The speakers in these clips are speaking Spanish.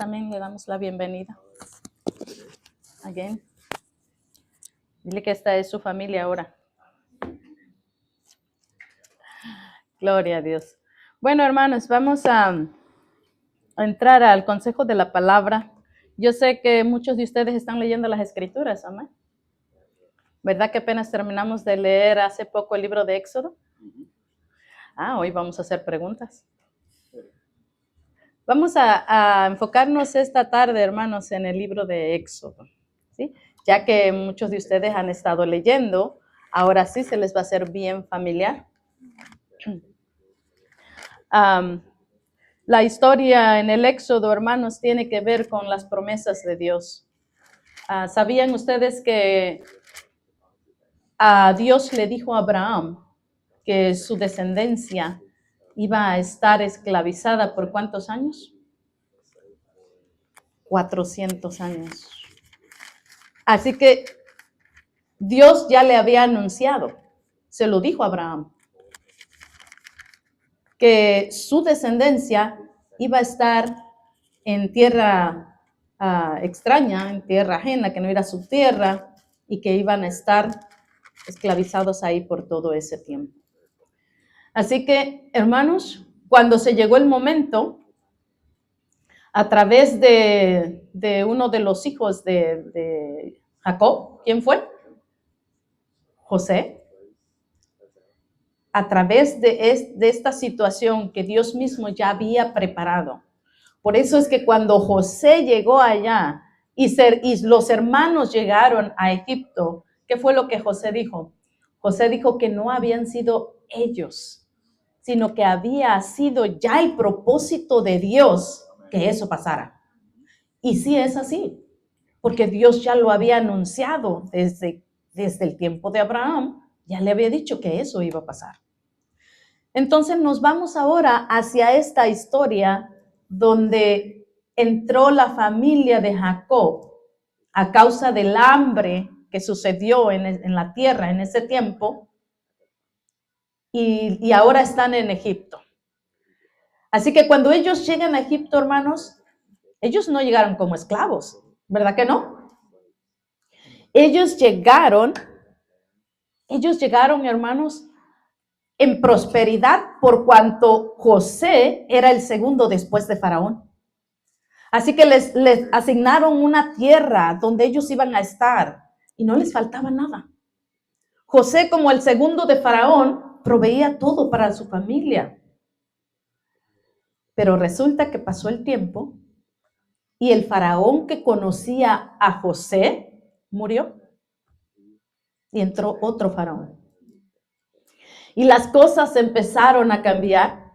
también le damos la bienvenida. Again. Dile que esta es su familia ahora. Gloria a Dios. Bueno, hermanos, vamos a entrar al consejo de la palabra. Yo sé que muchos de ustedes están leyendo las Escrituras, amén. ¿Verdad que apenas terminamos de leer hace poco el libro de Éxodo? Hoy vamos a hacer preguntas. Vamos a enfocarnos esta tarde, hermanos, en el libro de Éxodo, ¿sí? Ya que muchos de ustedes han estado leyendo, ahora sí se les va a hacer bien familiar. La historia en el Éxodo, hermanos, tiene que ver con las promesas de Dios. ¿Sabían ustedes que Dios le dijo a Abraham que su descendencia iba a estar esclavizada por cuántos años? 400 años. Así que Dios ya le había anunciado, se lo dijo a Abraham, que su descendencia iba a estar en tierra extraña, en tierra ajena, que no era su tierra, y que iban a estar esclavizados ahí por todo ese tiempo. Así que, hermanos, cuando se llegó el momento, a través de uno de los hijos de Jacob, ¿quién fue? José. A través de esta situación que Dios mismo ya había preparado. Por eso es que cuando José llegó allá y los hermanos llegaron a Egipto, ¿qué fue lo que José dijo? José dijo que no habían sido ellos, sino que había sido ya el propósito de Dios que eso pasara. Y sí es así, porque Dios ya lo había anunciado desde el tiempo de Abraham, ya le había dicho que eso iba a pasar. Entonces nos vamos ahora hacia esta historia donde entró la familia de Jacob a causa del hambre que sucedió en la tierra en ese tiempo y ahora están en Egipto. Así que cuando ellos llegan a Egipto, hermanos, ellos no llegaron como esclavos, ¿verdad que no? Ellos llegaron, hermanos, en prosperidad por cuanto José era el segundo después de Faraón. Así que les asignaron una tierra donde ellos iban a estar y no les faltaba nada. José, como el segundo de Faraón, proveía todo para su familia. Pero resulta que pasó el tiempo y el faraón que conocía a José murió y entró otro faraón. Y las cosas empezaron a cambiar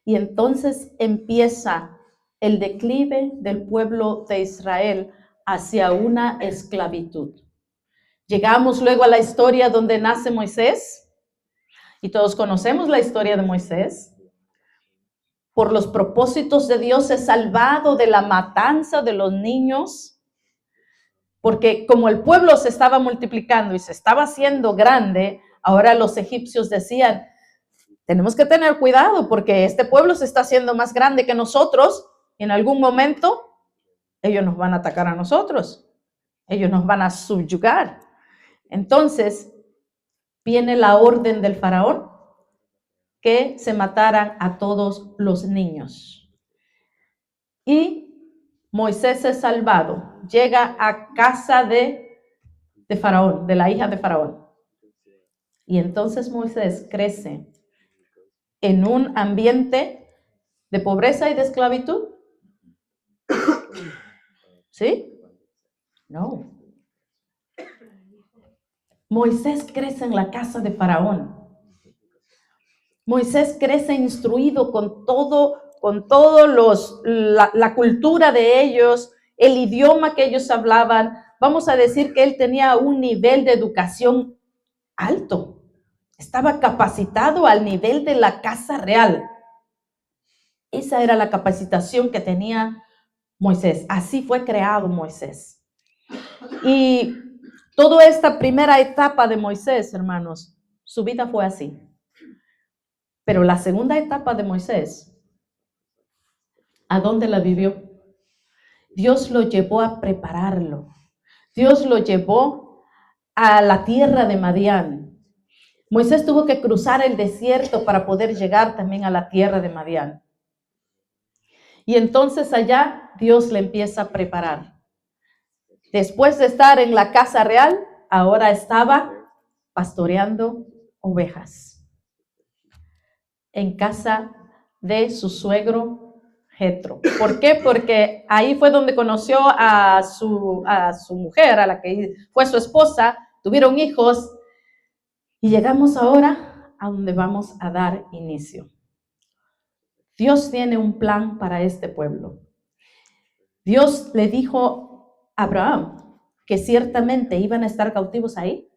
y entonces empieza el declive del pueblo de Israel hacia una esclavitud. Llegamos luego a la historia donde nace Moisés y todos conocemos la historia de Moisés. Por los propósitos de Dios es salvado de la matanza de los niños, porque como el pueblo se estaba multiplicando y se estaba haciendo grande, ahora los egipcios decían, tenemos que tener cuidado porque este pueblo se está haciendo más grande que nosotros y en algún momento ellos nos van a atacar a nosotros, ellos nos van a subyugar. Entonces viene la orden del faraón que se mataran a todos los niños. Y Moisés es salvado, llega a casa de Faraón, de la hija de Faraón. Y entonces Moisés crece en un ambiente de pobreza y de esclavitud. ¿Sí? No. Moisés crece en la casa de Faraón. Moisés crece instruido con todo la cultura de ellos, el idioma que ellos hablaban. Vamos a decir que él tenía un nivel de educación alto. Estaba capacitado al nivel de la casa real. Esa era la capacitación que tenía Moisés. Así fue creado Moisés. Y toda esta primera etapa de Moisés, hermanos, su vida fue así. Pero la segunda etapa de Moisés, ¿a dónde la vivió? Dios lo llevó a prepararlo. Dios lo llevó a la tierra de Madián. Moisés tuvo que cruzar el desierto para poder llegar también a la tierra de Madián. Y entonces allá Dios le empieza a preparar. Después de estar en la casa real, ahora estaba pastoreando ovejas en casa de su suegro Jetro. ¿Por qué? Porque ahí fue donde conoció a su mujer, a la que fue su esposa, tuvieron hijos y llegamos ahora a donde vamos a dar inicio. Dios tiene un plan para este pueblo. Dios le dijo a Abraham que ciertamente iban a estar cautivos ahí,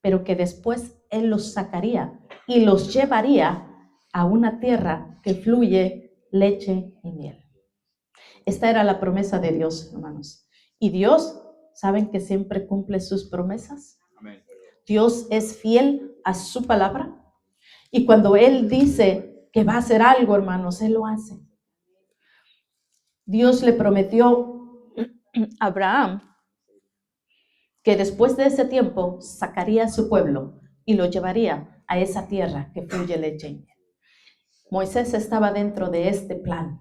pero que después Él los sacaría y los llevaría a una tierra que fluye leche y miel. Esta era la promesa de Dios, hermanos. Y Dios, ¿saben que siempre cumple sus promesas? Amén. Dios es fiel a su palabra. Y cuando Él dice que va a hacer algo, hermanos, Él lo hace. Dios le prometió a Abraham que después de ese tiempo sacaría a su pueblo y lo llevaría a esa tierra que fluye leche y miel. Moisés estaba dentro de este plan.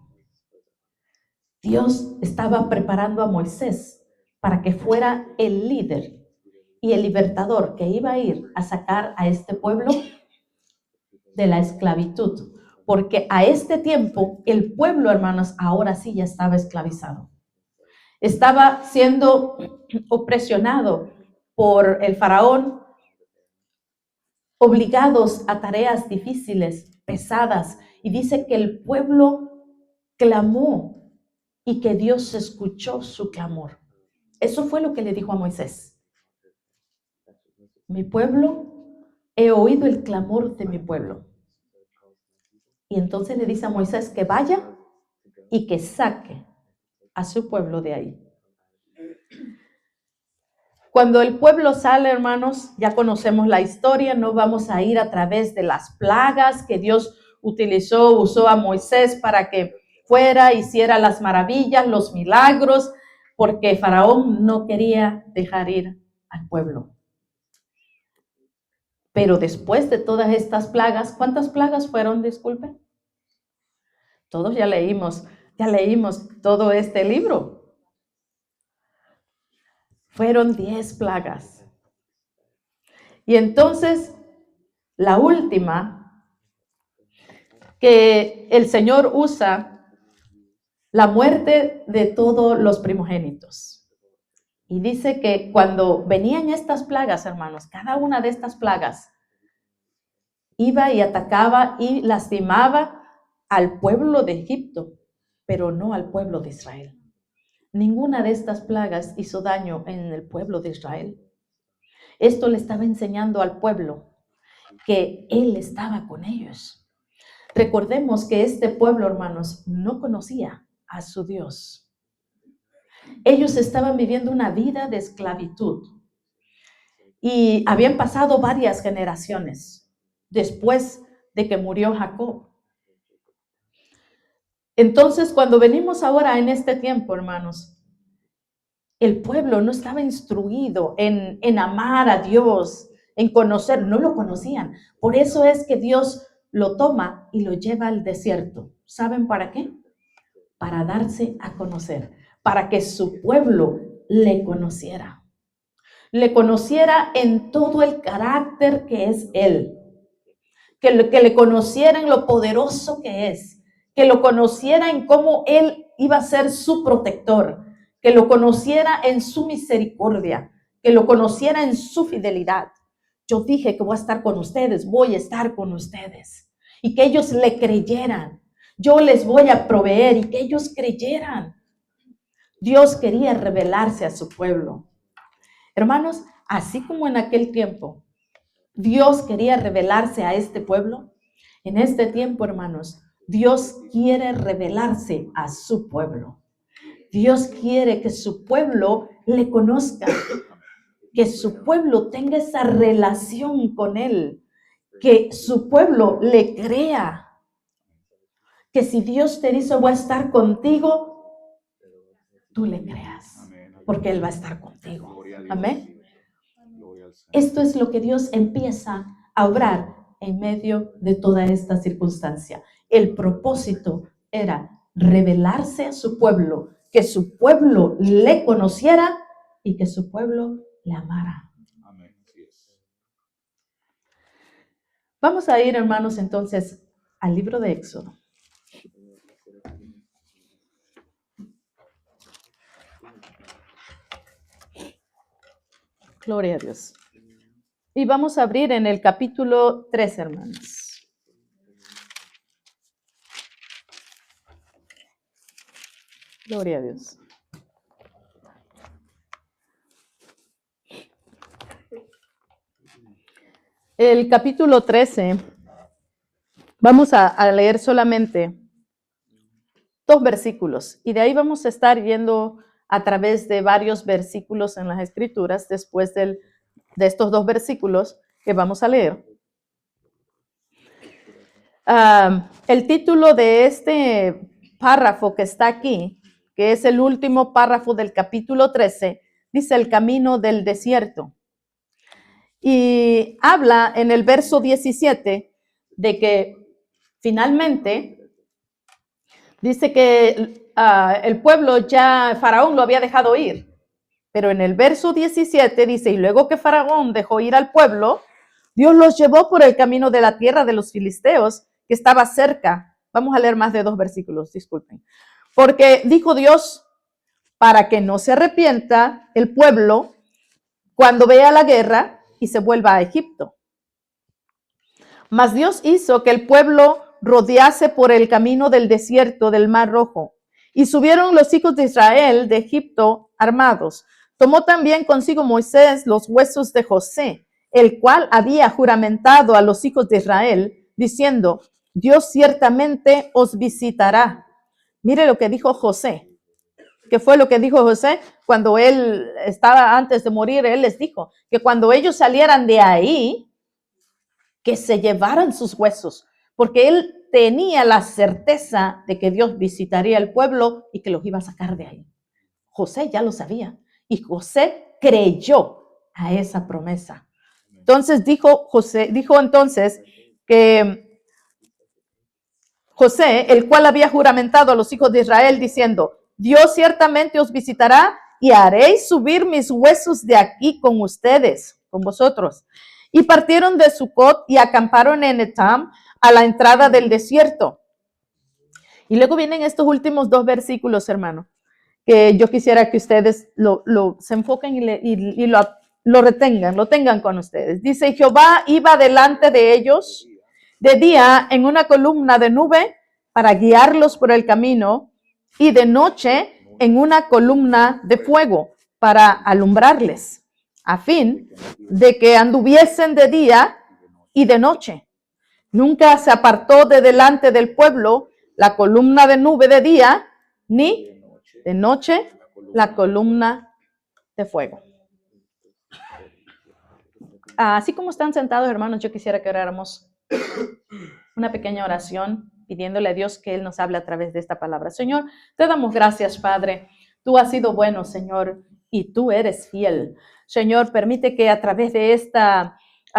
Dios estaba preparando a Moisés para que fuera el líder y el libertador que iba a ir a sacar a este pueblo de la esclavitud. Porque a este tiempo el pueblo, hermanos, ahora sí ya estaba esclavizado. Estaba siendo opresionado por el faraón, obligados a tareas difíciles, pesadas. Y dice que el pueblo clamó y que Dios escuchó su clamor. Eso fue lo que le dijo a Moisés. Mi pueblo, he oído el clamor de mi pueblo. Y entonces le dice a Moisés que vaya y que saque a su pueblo de ahí. Cuando el pueblo sale, hermanos, ya conocemos la historia, no vamos a ir a través de las plagas que Dios usó a Moisés para que fuera, hiciera las maravillas, los milagros, porque Faraón no quería dejar ir al pueblo. Pero después de todas estas plagas, ¿cuántas plagas fueron? Disculpe. Todos ya leímos todo este libro. Fueron 10 plagas. Y entonces, la última, que el Señor usa, la muerte de todos los primogénitos. Y dice que cuando venían estas plagas, hermanos, cada una de estas plagas iba y atacaba y lastimaba al pueblo de Egipto, pero no al pueblo de Israel. Ninguna de estas plagas hizo daño en el pueblo de Israel. Esto le estaba enseñando al pueblo que Él estaba con ellos. Recordemos que este pueblo, hermanos, no conocía a su Dios. Ellos estaban viviendo una vida de esclavitud y habían pasado varias generaciones después de que murió Jacob. Entonces, cuando venimos ahora en este tiempo, hermanos, el pueblo no estaba instruido en amar a Dios, en conocer, no lo conocían. Por eso es que Dios lo toma y lo lleva al desierto. ¿Saben para qué? Para darse a conocer, para que su pueblo le conociera. Le conociera en todo el carácter que es Él. Que le conociera en lo poderoso que es. Que lo conociera en cómo Él iba a ser su protector. Que lo conociera en su misericordia. Que lo conociera en su fidelidad. Yo dije que voy a estar con ustedes, voy a estar con ustedes. Y que ellos le creyeran. Yo les voy a proveer y que ellos creyeran. Dios quería revelarse a su pueblo. Hermanos, así como en aquel tiempo Dios quería revelarse a este pueblo, en este tiempo, hermanos, Dios quiere revelarse a su pueblo. Dios quiere que su pueblo le conozca, que su pueblo tenga esa relación con Él, que su pueblo le crea, que si Dios te dice voy a estar contigo, tú le creas, porque Él va a estar contigo. Amén. Esto es lo que Dios empieza a obrar en medio de toda esta circunstancia. El propósito era revelarse a su pueblo, que su pueblo le conociera y que su pueblo le amara. Vamos a ir, hermanos, entonces al libro de Éxodo. Gloria a Dios. Y vamos a abrir en el capítulo 3, hermanos. Gloria a Dios. El capítulo 13, vamos a leer solamente 2 versículos y de ahí vamos a estar yendo a través de varios versículos en las Escrituras después de estos 2 versículos que vamos a leer. El título de este párrafo que está aquí, que es el último párrafo del capítulo 13, dice el camino del desierto. Y habla en el verso 17 de que finalmente dice que el pueblo ya, Faraón lo había dejado ir. Pero en el verso 17 dice, y luego que Faraón dejó ir al pueblo, Dios los llevó por el camino de la tierra de los filisteos, que estaba cerca. Vamos a leer más de 2 versículos, disculpen. Porque dijo Dios, para que no se arrepienta el pueblo cuando vea la guerra y se vuelva a Egipto. Mas Dios hizo que el pueblo rodease por el camino del desierto del Mar Rojo. Y subieron los hijos de Israel de Egipto armados. Tomó también consigo Moisés los huesos de José, el cual había juramentado a los hijos de Israel, diciendo, Dios ciertamente os visitará. Mire lo que dijo José. ¿Qué fue lo que dijo José? Cuando él estaba antes de morir, él les dijo que cuando ellos salieran de ahí, que se llevaran sus huesos, porque él tenía la certeza de que Dios visitaría el pueblo y que los iba a sacar de ahí. José ya lo sabía y José creyó a esa promesa. Entonces dijo entonces que José, el cual había juramentado a los hijos de Israel diciendo, Dios ciertamente os visitará y haréis subir mis huesos de aquí con ustedes, con vosotros. Y partieron de Sucot y acamparon en Etam a la entrada del desierto. Y luego vienen estos últimos 2 versículos, hermano, que yo quisiera que ustedes se enfoquen y lo retengan, lo tengan con ustedes. Dice, Jehová iba delante de ellos de día en una columna de nube para guiarlos por el camino y de noche en una columna de fuego para alumbrarles, a fin de que anduviesen de día y de noche. Nunca se apartó de delante del pueblo la columna de nube de día, ni de noche la columna de fuego. Así como están sentados, hermanos, yo quisiera que oráramos una pequeña oración pidiéndole a Dios que Él nos hable a través de esta palabra. Señor, te damos gracias, Padre. Tú has sido bueno, Señor, y tú eres fiel. Señor, permite que a través de esta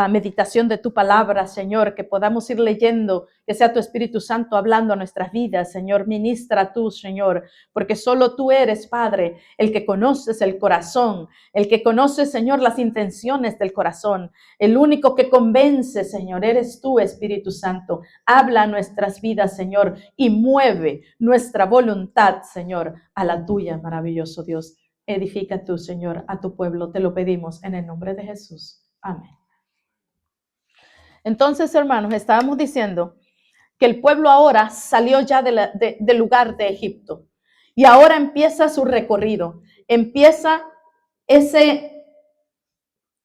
meditación de tu palabra, Señor, que podamos ir leyendo, que sea tu Espíritu Santo hablando a nuestras vidas, Señor. Ministra tú, Señor, porque solo tú eres, Padre, el que conoces el corazón, el que conoce, Señor, las intenciones del corazón. El único que convence, Señor, eres tú, Espíritu Santo. Habla a nuestras vidas, Señor, y mueve nuestra voluntad, Señor, a la tuya, maravilloso Dios. Edifica tú, Señor, a tu pueblo. Te lo pedimos en el nombre de Jesús. Amén. Entonces, hermanos, estábamos diciendo que el pueblo ahora salió ya del lugar de Egipto y ahora empieza su recorrido. Empieza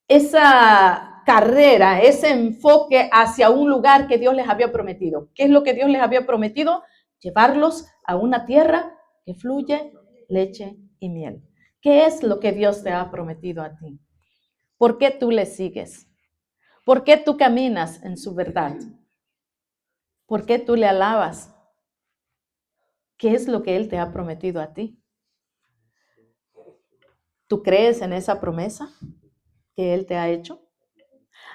esa carrera, ese enfoque hacia un lugar que Dios les había prometido. ¿Qué es lo que Dios les había prometido? Llevarlos a una tierra que fluye leche y miel. ¿Qué es lo que Dios te ha prometido a ti? ¿Por qué tú le sigues? ¿Por qué tú caminas en su verdad? ¿Por qué tú le alabas? ¿Qué es lo que Él te ha prometido a ti? ¿Tú crees en esa promesa que Él te ha hecho?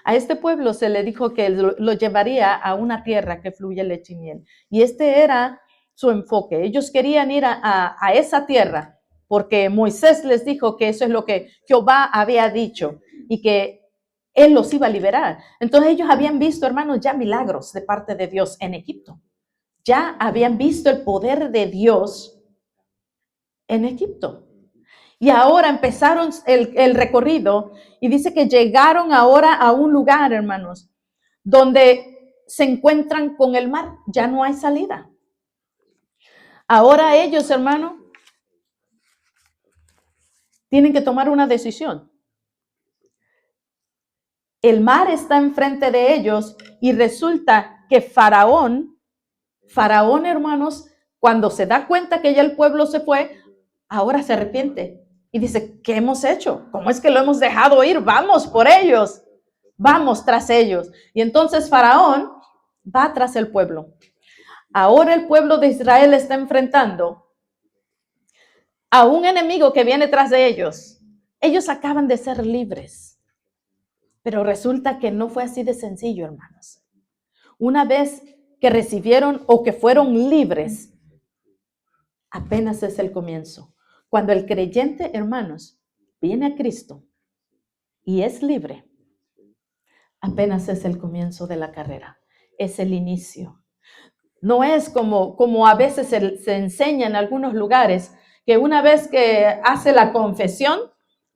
A este pueblo se le dijo que lo llevaría a una tierra que fluye leche y miel. Y este era su enfoque. Ellos querían ir a esa tierra porque Moisés les dijo que eso es lo que Jehová había dicho y que Él los iba a liberar. Entonces ellos habían visto, hermanos, ya milagros de parte de Dios en Egipto. Ya habían visto el poder de Dios en Egipto. Y ahora empezaron el recorrido y dice que llegaron ahora a un lugar, hermanos, donde se encuentran con el mar. Ya no hay salida. Ahora ellos, hermanos, tienen que tomar una decisión. El mar está enfrente de ellos y resulta que Faraón, hermanos, cuando se da cuenta que ya el pueblo se fue, ahora se arrepiente y dice, ¿qué hemos hecho? ¿Cómo es que lo hemos dejado ir? Vamos por ellos, vamos tras ellos. Y entonces Faraón va tras el pueblo. Ahora el pueblo de Israel está enfrentando a un enemigo que viene tras de ellos. Ellos acaban de ser libres, pero resulta que no fue así de sencillo, hermanos. Una vez que recibieron o que fueron libres, apenas es el comienzo. Cuando el creyente, hermanos, viene a Cristo y es libre, apenas es el comienzo de la carrera, es el inicio. No es como a veces se enseña en algunos lugares, que una vez que hace la confesión,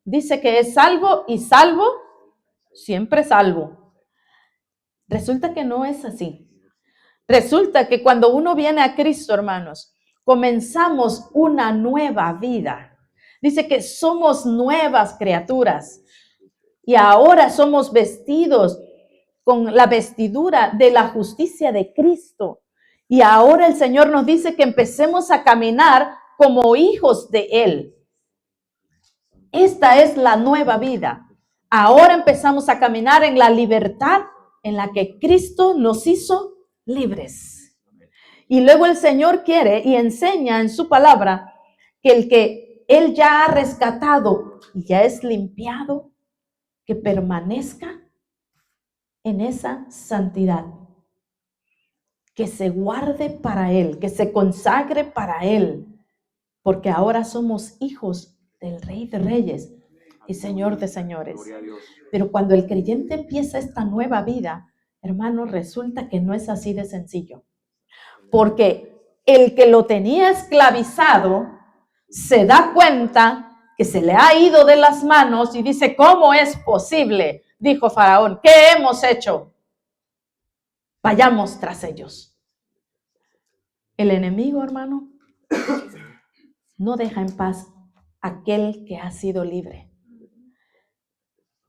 dice que es salvo y salvo, siempre salvo. Resulta que no es así. Resulta que cuando uno viene a Cristo, hermanos, comenzamos una nueva vida. Dice que somos nuevas criaturas y ahora somos vestidos con la vestidura de la justicia de Cristo. Y ahora el Señor nos dice que empecemos a caminar como hijos de Él. Esta es la nueva vida. Ahora empezamos a caminar en la libertad en la que Cristo nos hizo libres. Y luego el Señor quiere y enseña en su palabra que el que Él ya ha rescatado y ya es limpiado, que permanezca en esa santidad, que se guarde para Él, que se consagre para Él, porque ahora somos hijos del Rey de Reyes y Señor de Señores. Pero cuando el creyente empieza esta nueva vida, hermanos, resulta que no es así de sencillo, porque el que lo tenía esclavizado se da cuenta que se le ha ido de las manos y dice, ¿cómo es posible? Dijo Faraón, ¿qué hemos hecho? Vayamos tras ellos. El enemigo, hermano, no deja en paz a aquel que ha sido libre.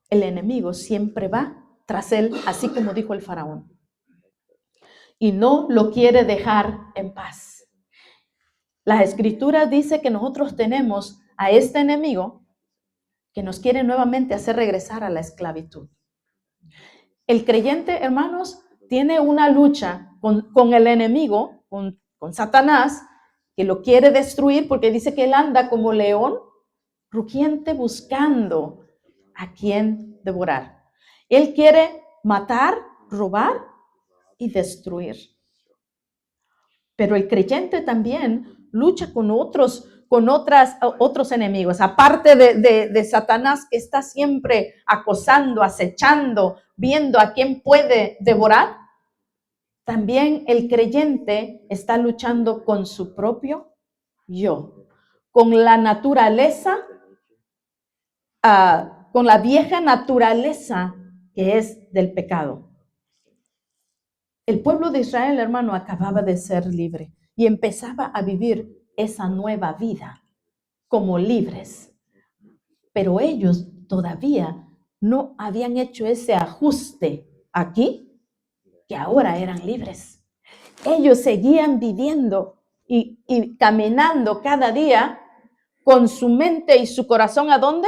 El enemigo siempre va tras él, así como dijo el Faraón. Y no lo quiere dejar en paz. La Escritura dice que nosotros tenemos a este enemigo que nos quiere nuevamente hacer regresar a la esclavitud. El creyente, hermanos, tiene una lucha con el enemigo, con Satanás, que lo quiere destruir porque dice que él anda como león rugiente buscando a quien devorar. Él quiere matar, robar y destruir. Pero el creyente también lucha con otros enemigos, aparte de Satanás, que está siempre acosando, acechando, viendo a quién puede devorar. También el creyente está luchando con su propio yo, con la naturaleza, con la vieja naturaleza que es del pecado. El pueblo de Israel, hermano, acababa de ser libre y empezaba a vivir esa nueva vida como libres. Pero ellos todavía no habían hecho ese ajuste aquí, que ahora eran libres. Ellos seguían viviendo y caminando cada día con su mente y su corazón, ¿a dónde?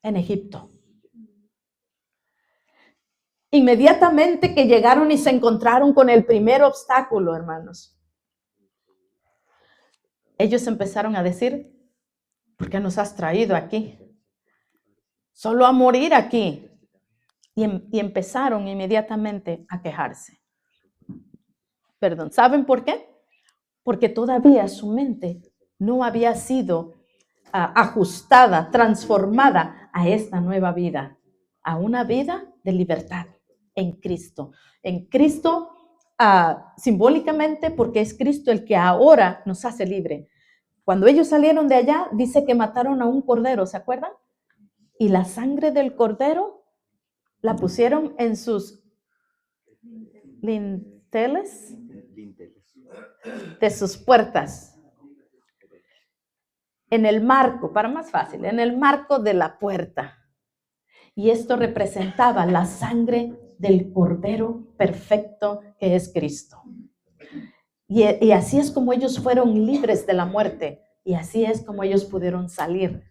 En Egipto. Inmediatamente que llegaron y se encontraron con el primer obstáculo, hermanos, ellos empezaron a decir, ¿por qué nos has traído aquí? Solo a morir aquí. Y empezaron inmediatamente a quejarse. Perdón, ¿saben por qué? Porque todavía su mente no había sido ajustada, transformada a esta nueva vida, a una vida de libertad en Cristo. En Cristo, simbólicamente, porque es Cristo el que ahora nos hace libre. Cuando ellos salieron de allá, dice que mataron a un cordero, ¿se acuerdan? Y la sangre del cordero la pusieron en sus linteles de sus puertas. En el marco, para más fácil, en el marco de la puerta. Y esto representaba la sangre del Cordero perfecto que es Cristo. Y así es como ellos fueron libres de la muerte. Y así es como ellos pudieron salir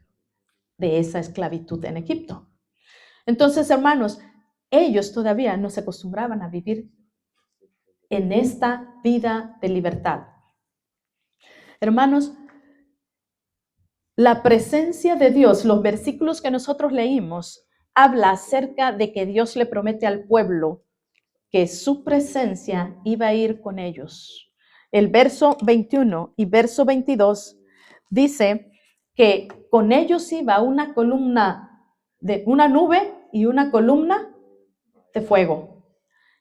de esa esclavitud en Egipto. Entonces, hermanos, ellos todavía no se acostumbraban a vivir en esta vida de libertad. Hermanos, la presencia de Dios, los versículos que nosotros leímos, habla acerca de que Dios le promete al pueblo que su presencia iba a ir con ellos. El verso 21 y verso 22 dice que con ellos iba una columna de una nube y una columna de fuego.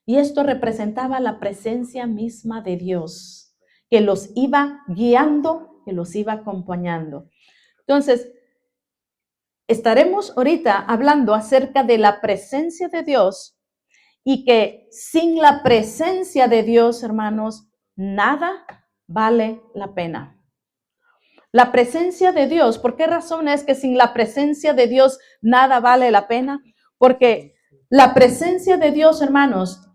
Y esto representaba la presencia misma de Dios, que los iba guiando, que los iba acompañando. Entonces, estaremos ahorita hablando acerca de la presencia de Dios y que sin la presencia de Dios, hermanos, nada vale la pena. La presencia de Dios, ¿por qué razón es que sin la presencia de Dios nada vale la pena? Porque la presencia de Dios, hermanos,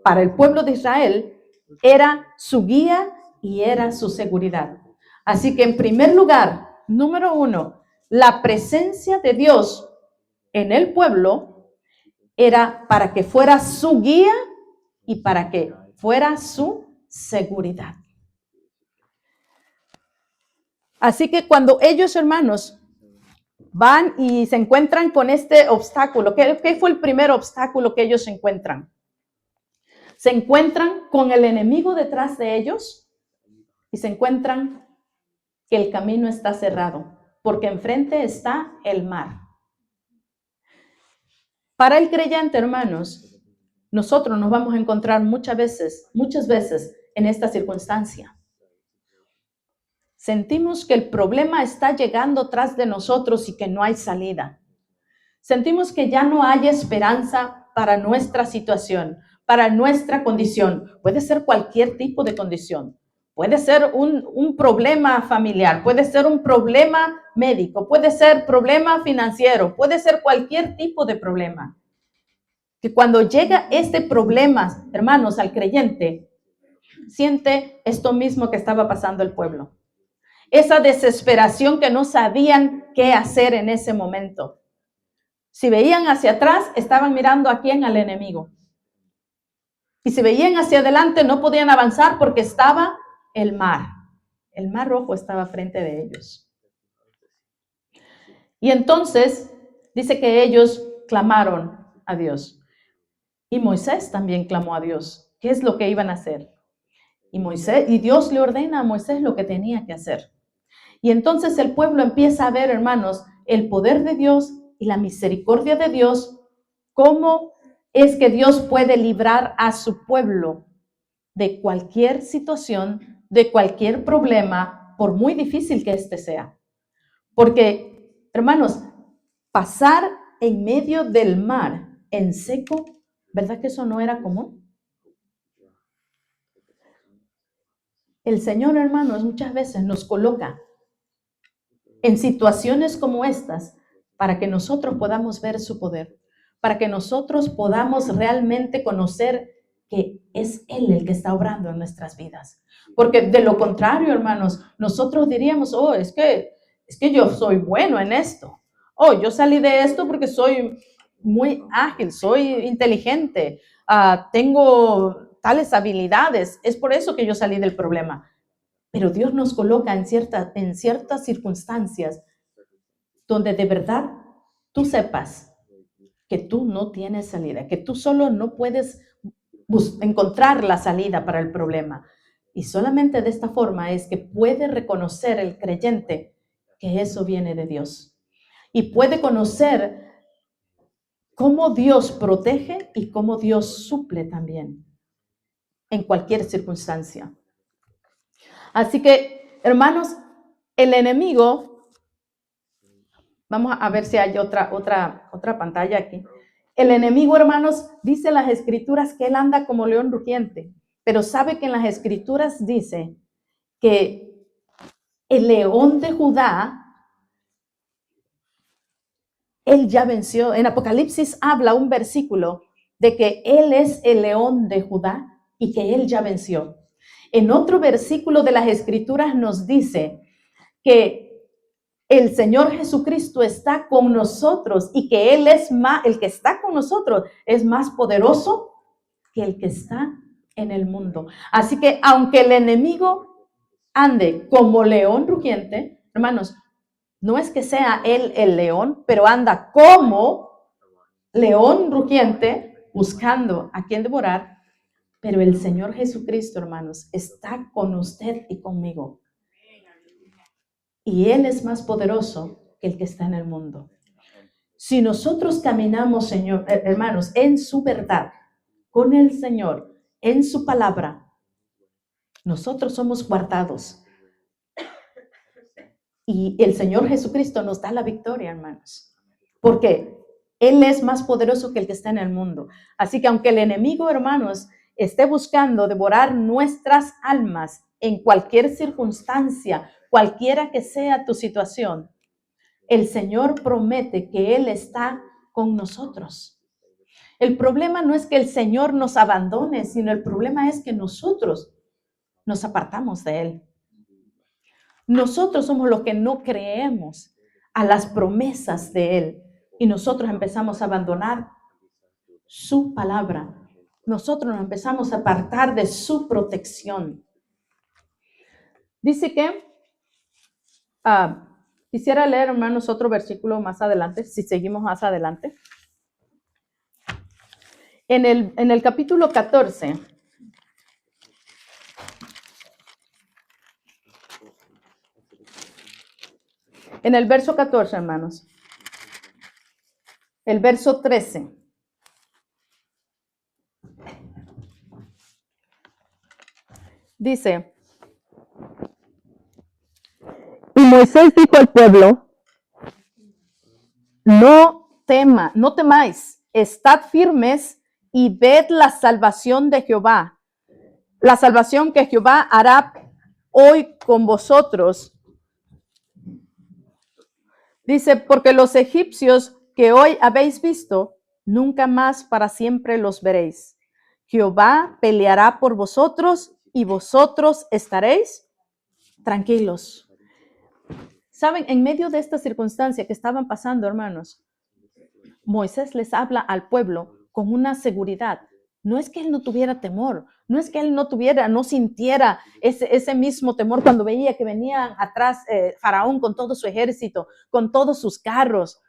para el pueblo de Israel era su guía y era su seguridad. Así que en primer lugar, número 1, la presencia de Dios en el pueblo era para que fuera su guía y para que fuera su seguridad. Así que cuando ellos, hermanos, van y se encuentran con este obstáculo, ¿qué fue el primer obstáculo que ellos encuentran? Se encuentran con el enemigo detrás de ellos y se encuentran que el camino está cerrado, porque enfrente está el mar. Para el creyente, hermanos, nosotros nos vamos a encontrar muchas veces en esta circunstancia. Sentimos que el problema está llegando tras de nosotros y que no hay salida. Sentimos que ya no hay esperanza para nuestra situación, para nuestra condición. Puede ser cualquier tipo de condición. Puede ser un problema familiar, puede ser un problema médico, puede ser problema financiero, puede ser cualquier tipo de problema. Que cuando llega este problema, hermanos, al creyente, siente esto mismo que estaba pasando el pueblo. Esa desesperación que no sabían qué hacer en ese momento. Si veían hacia atrás, estaban mirando a quién, al enemigo. Y si veían hacia adelante, no podían avanzar porque estaba el mar. El mar rojo estaba frente de ellos. Y entonces dice que ellos clamaron a Dios. Y Moisés también clamó a Dios. ¿Qué es lo que iban a hacer? Y Dios le ordena a Moisés lo que tenía que hacer. Y entonces el pueblo empieza a ver, hermanos, el poder de Dios y la misericordia de Dios, cómo es que Dios puede librar a su pueblo de cualquier situación, de cualquier problema, por muy difícil que éste sea. Porque, hermanos, pasar en medio del mar en seco, ¿verdad que eso no era común? El Señor, hermanos, muchas veces nos coloca en situaciones como estas para que nosotros podamos ver su poder, para que nosotros podamos realmente conocer que es Él el que está obrando en nuestras vidas. Porque de lo contrario, hermanos, nosotros diríamos, oh, es que yo soy bueno en esto. Oh, yo salí de esto porque soy muy ágil, soy inteligente, tengo tales habilidades. Es por eso que yo salí del problema. Pero Dios nos coloca en ciertas circunstancias donde de verdad tú sepas que tú no tienes salida, que tú solo no puedes encontrar la salida para el problema. Y solamente de esta forma es que puede reconocer el creyente que eso viene de Dios. Y puede conocer cómo Dios protege y cómo Dios suple también en cualquier circunstancia. Así que, hermanos, el enemigo, vamos a ver si hay otra pantalla aquí. El enemigo, hermanos, dice en las escrituras que él anda como león rugiente, pero sabe que en las escrituras dice que el león de Judá, él ya venció. En Apocalipsis habla un versículo de que él es el león de Judá y que él ya venció. En otro versículo de las escrituras nos dice que el Señor Jesucristo está con nosotros y que Él es más, el que está con nosotros es más poderoso que el que está en el mundo. Así que aunque el enemigo ande como león rugiente, hermanos, no es que sea él el león, pero anda como león rugiente buscando a quien devorar, pero el Señor Jesucristo, hermanos, está con usted y conmigo. Y Él es más poderoso que el que está en el mundo. Si nosotros caminamos, Señor, hermanos, en su verdad, con el Señor, en su palabra, nosotros somos guardados. Y el Señor Jesucristo nos da la victoria, hermanos. Porque Él es más poderoso que el que está en el mundo. Así que aunque el enemigo, hermanos, esté buscando devorar nuestras almas en cualquier circunstancia, cualquiera que sea tu situación, el Señor promete que Él está con nosotros. El problema no es que el Señor nos abandone, sino el problema es que nosotros nos apartamos de Él. Nosotros somos los que no creemos a las promesas de Él y nosotros empezamos a abandonar su palabra. Nosotros nos empezamos a apartar de su protección. Dice que, quisiera leer, hermanos, otro versículo más adelante, si seguimos más adelante. En el capítulo 14, en el verso 14, hermanos, el verso 13, dice, y Moisés dijo al pueblo, no temáis, estad firmes y ved la salvación de Jehová, la salvación que Jehová hará hoy con vosotros. Dice, porque los egipcios que hoy habéis visto, nunca más para siempre los veréis. Jehová peleará por vosotros y vosotros estaréis tranquilos. Saben, en medio de esta circunstancia que estaban pasando, hermanos, Moisés les habla al pueblo con una seguridad. No es que él no tuviera temor, no es que él no sintiera ese mismo temor cuando veía que venían atrás Faraón con todo su ejército, con todos sus carros.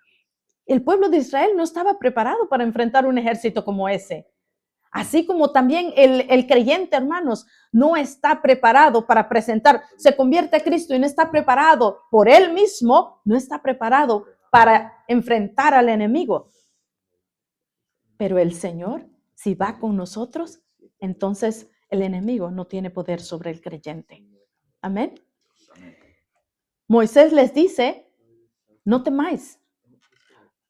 El pueblo de Israel no estaba preparado para enfrentar un ejército como ese. Así como también el creyente, hermanos, no está preparado para presentar, se convierte a Cristo y no está preparado por él mismo, no está preparado para enfrentar al enemigo. Pero el Señor, si va con nosotros, entonces el enemigo no tiene poder sobre el creyente. Amén. Moisés les dice, no temáis,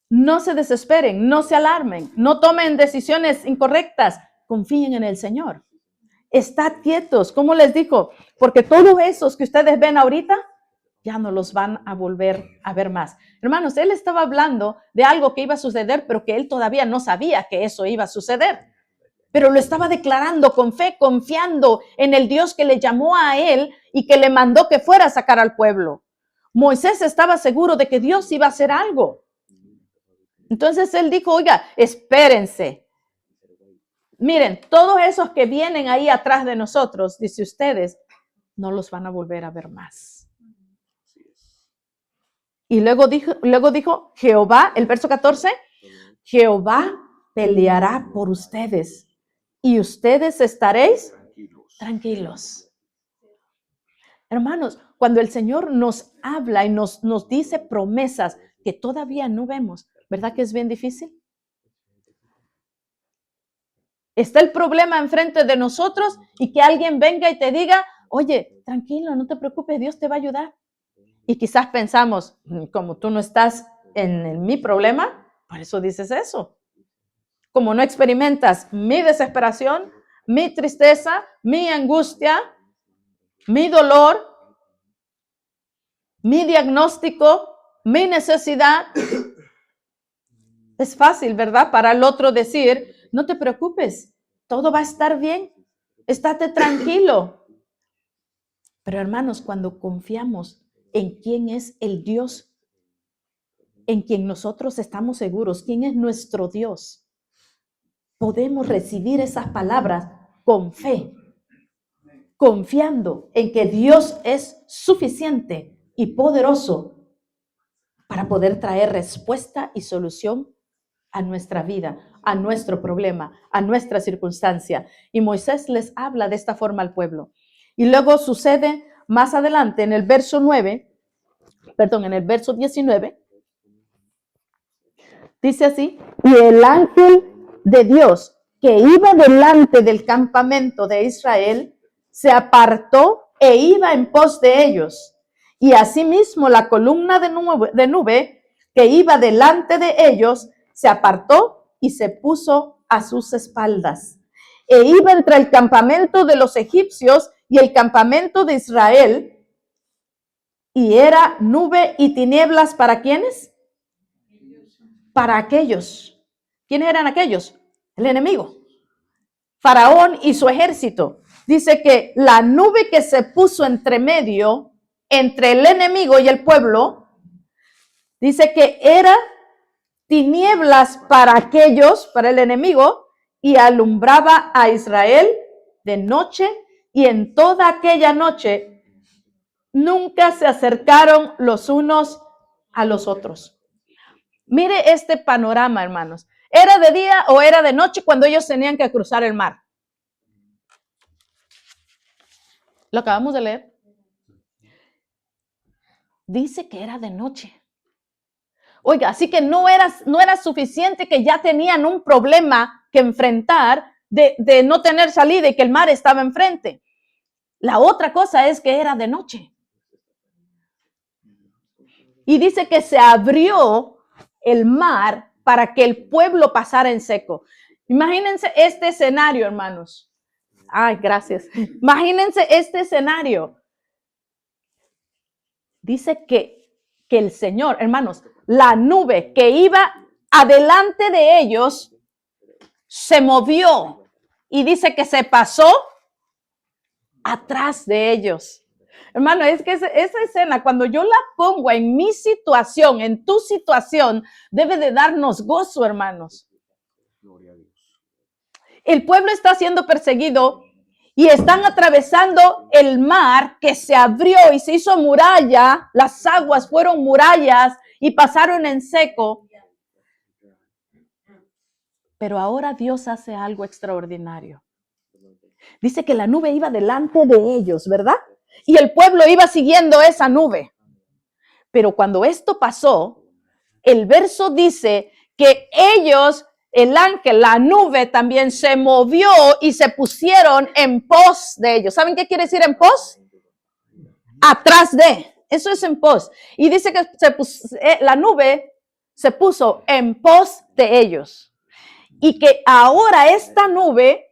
no se desesperen, no se alarmen, no tomen decisiones incorrectas, confíen en el Señor. Estad quietos, como les dijo, porque todos esos que ustedes ven ahorita, ya no los van a volver a ver más. Hermanos, él estaba hablando de algo que iba a suceder, pero que él todavía no sabía que eso iba a suceder. Pero lo estaba declarando con fe, confiando en el Dios que le llamó a él y que le mandó que fuera a sacar al pueblo. Moisés estaba seguro de que Dios iba a hacer algo. Entonces él dijo, oiga, espérense. Miren, todos esos que vienen ahí atrás de nosotros, dice ustedes, no los van a volver a ver más. Y luego dijo Jehová, el verso 14, Jehová peleará por ustedes y ustedes estaréis tranquilos. Hermanos, cuando el Señor nos habla y nos dice promesas que todavía no vemos, ¿verdad que es bien difícil? Está el problema enfrente de nosotros y que alguien venga y te diga, oye, tranquilo, no te preocupes, Dios te va a ayudar. Y quizás pensamos, como tú no estás en mi problema, por eso dices eso. Como no experimentas mi desesperación, mi tristeza, mi angustia, mi dolor, mi diagnóstico, mi necesidad, es fácil, ¿verdad? Para el otro decir, no te preocupes, todo va a estar bien, estate tranquilo. Pero hermanos, cuando confiamos en quién es el Dios, en quien nosotros estamos seguros, quién es nuestro Dios, podemos recibir esas palabras con fe, confiando en que Dios es suficiente y poderoso para poder traer respuesta y solución a nuestra vida, a nuestro problema, a nuestra circunstancia. Y Moisés les habla de esta forma al pueblo. Y luego sucede más adelante en el verso 19, dice así, y el ángel de Dios que iba delante del campamento de Israel se apartó e iba en pos de ellos. Y asimismo la columna de nube que iba delante de ellos se apartó y se puso a sus espaldas. E iba entre el campamento de los egipcios y el campamento de Israel, y era nube y tinieblas ¿para quiénes? Para aquellos. ¿Quiénes eran aquellos? El enemigo. Faraón y su ejército. Dice que la nube que se puso entre medio, entre el enemigo y el pueblo, dice que era tinieblas para aquellos, para el enemigo, y alumbraba a Israel de noche, y en toda aquella noche nunca se acercaron los unos a los otros. Mire este panorama, hermanos. ¿Era de día o era de noche cuando ellos tenían que cruzar el mar? Lo acabamos de leer. Dice que era de noche. Oiga, así que no era suficiente que ya tenían un problema que enfrentar de no tener salida y que el mar estaba enfrente. La otra cosa es que era de noche. Y dice que se abrió el mar para que el pueblo pasara en seco. Imagínense este escenario, hermanos. Ay, gracias. Imagínense este escenario. Dice que el Señor, hermanos, la nube que iba adelante de ellos se movió y dice que se pasó atrás de ellos. Hermano, es que esa escena, cuando yo la pongo en mi situación, en tu situación, debe de darnos gozo, hermanos. El pueblo está siendo perseguido y están atravesando el mar que se abrió y se hizo muralla. Las aguas fueron murallas y pasaron en seco. Pero ahora Dios hace algo extraordinario. Dice que la nube iba delante de ellos, ¿verdad? Y el pueblo iba siguiendo esa nube. Pero cuando esto pasó, el verso dice que ellos, el ángel, la nube también se movió y se pusieron en pos de ellos. ¿Saben qué quiere decir en pos? Atrás de. Eso es en pos. Y dice que la nube se puso en pos de ellos. Y que ahora esta nube,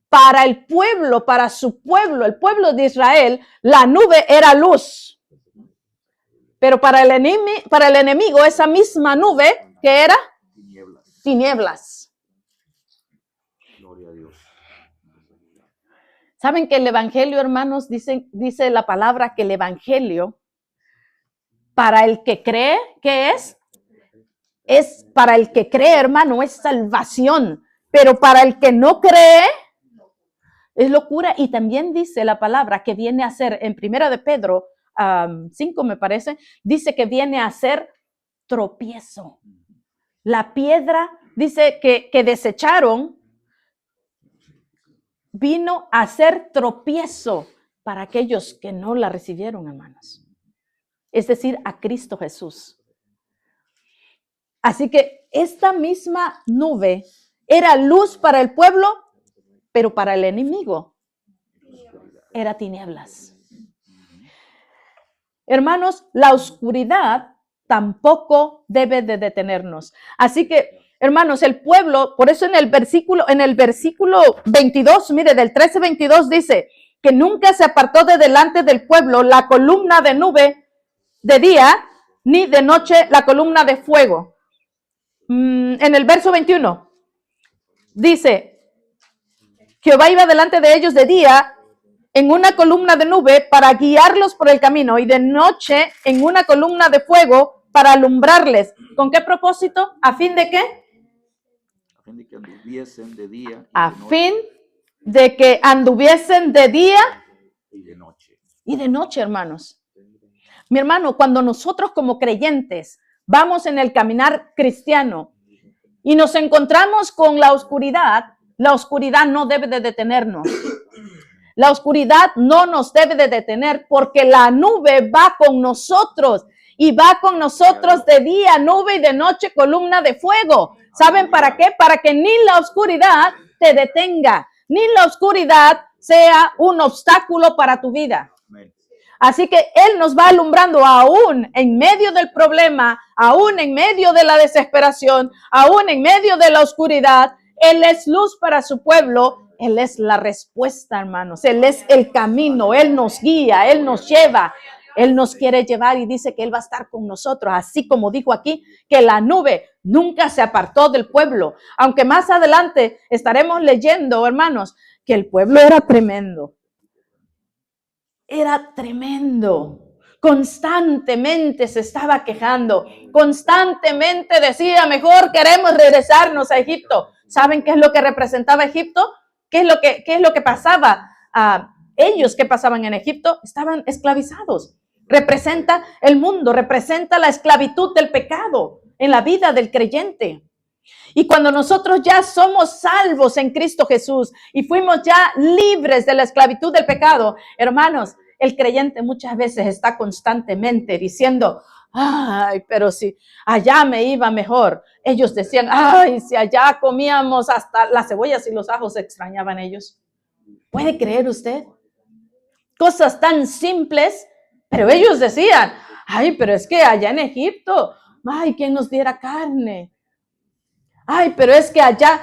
para el pueblo, para su pueblo, el pueblo de Israel, la nube era luz. Pero para el enemigo, esa misma nube, ¿qué era? Tinieblas. Gloria a Dios. ¿Saben que el evangelio, hermanos, dice la palabra que el evangelio, para el que cree, ¿qué es? Es para el que cree, hermano, es salvación. Pero para el que no cree, es locura. Y también dice la palabra que viene a ser en 1 de Pedro, 5 me parece, dice que viene a ser tropiezo. La piedra, dice que desecharon, vino a ser tropiezo para aquellos que no la recibieron, hermanos. Es decir, a Cristo Jesús. Así que esta misma nube era luz para el pueblo, pero para el enemigo era tinieblas. Hermanos, la oscuridad tampoco debe de detenernos. Así que, hermanos, el pueblo, por eso en el versículo 22, mire, del 13-22 dice que nunca se apartó de delante del pueblo la columna de nube de día, ni de noche la columna de fuego. En el verso 21 dice, Jehová iba delante de ellos de día en una columna de nube para guiarlos por el camino y de noche en una columna de fuego para alumbrarles. ¿Con qué propósito? ¿A fin de qué? A fin de que anduviesen de día. A fin de que anduviesen de día y de noche. Y de noche, hermanos. Mi hermano, cuando nosotros como creyentes vamos en el caminar cristiano y nos encontramos con la oscuridad no debe de detenernos. La oscuridad no nos debe de detener porque la nube va con nosotros y va con nosotros de día, nube y de noche, columna de fuego. ¿Saben para qué? Para que ni la oscuridad te detenga, ni la oscuridad sea un obstáculo para tu vida. Así que Él nos va alumbrando aún en medio del problema, aún en medio de la desesperación, aún en medio de la oscuridad. Él es luz para su pueblo. Él es la respuesta, hermanos. Él es el camino. Él nos guía, Él nos lleva. Él nos quiere llevar y dice que Él va a estar con nosotros. Así como dijo aquí, que la nube nunca se apartó del pueblo. Aunque más adelante estaremos leyendo, hermanos, que el pueblo era tremendo. Era tremendo. Constantemente se estaba quejando. Constantemente decía, mejor queremos regresarnos a Egipto. ¿Saben qué es lo que representaba Egipto? ¿Qué es lo que pasaba? Ellos que pasaban en Egipto estaban esclavizados. Representa el mundo, representa la esclavitud del pecado en la vida del creyente. Y cuando nosotros ya somos salvos en Cristo Jesús y fuimos ya libres de la esclavitud del pecado, hermanos, el creyente muchas veces está constantemente diciendo, ay, pero si allá me iba mejor. Ellos decían, ay, si allá comíamos hasta las cebollas y los ajos, se extrañaban ellos. ¿Puede creer usted? Cosas tan simples, pero ellos decían, ay, pero es que allá en Egipto, ay, ¿quién nos diera carne? Ay, pero es que allá,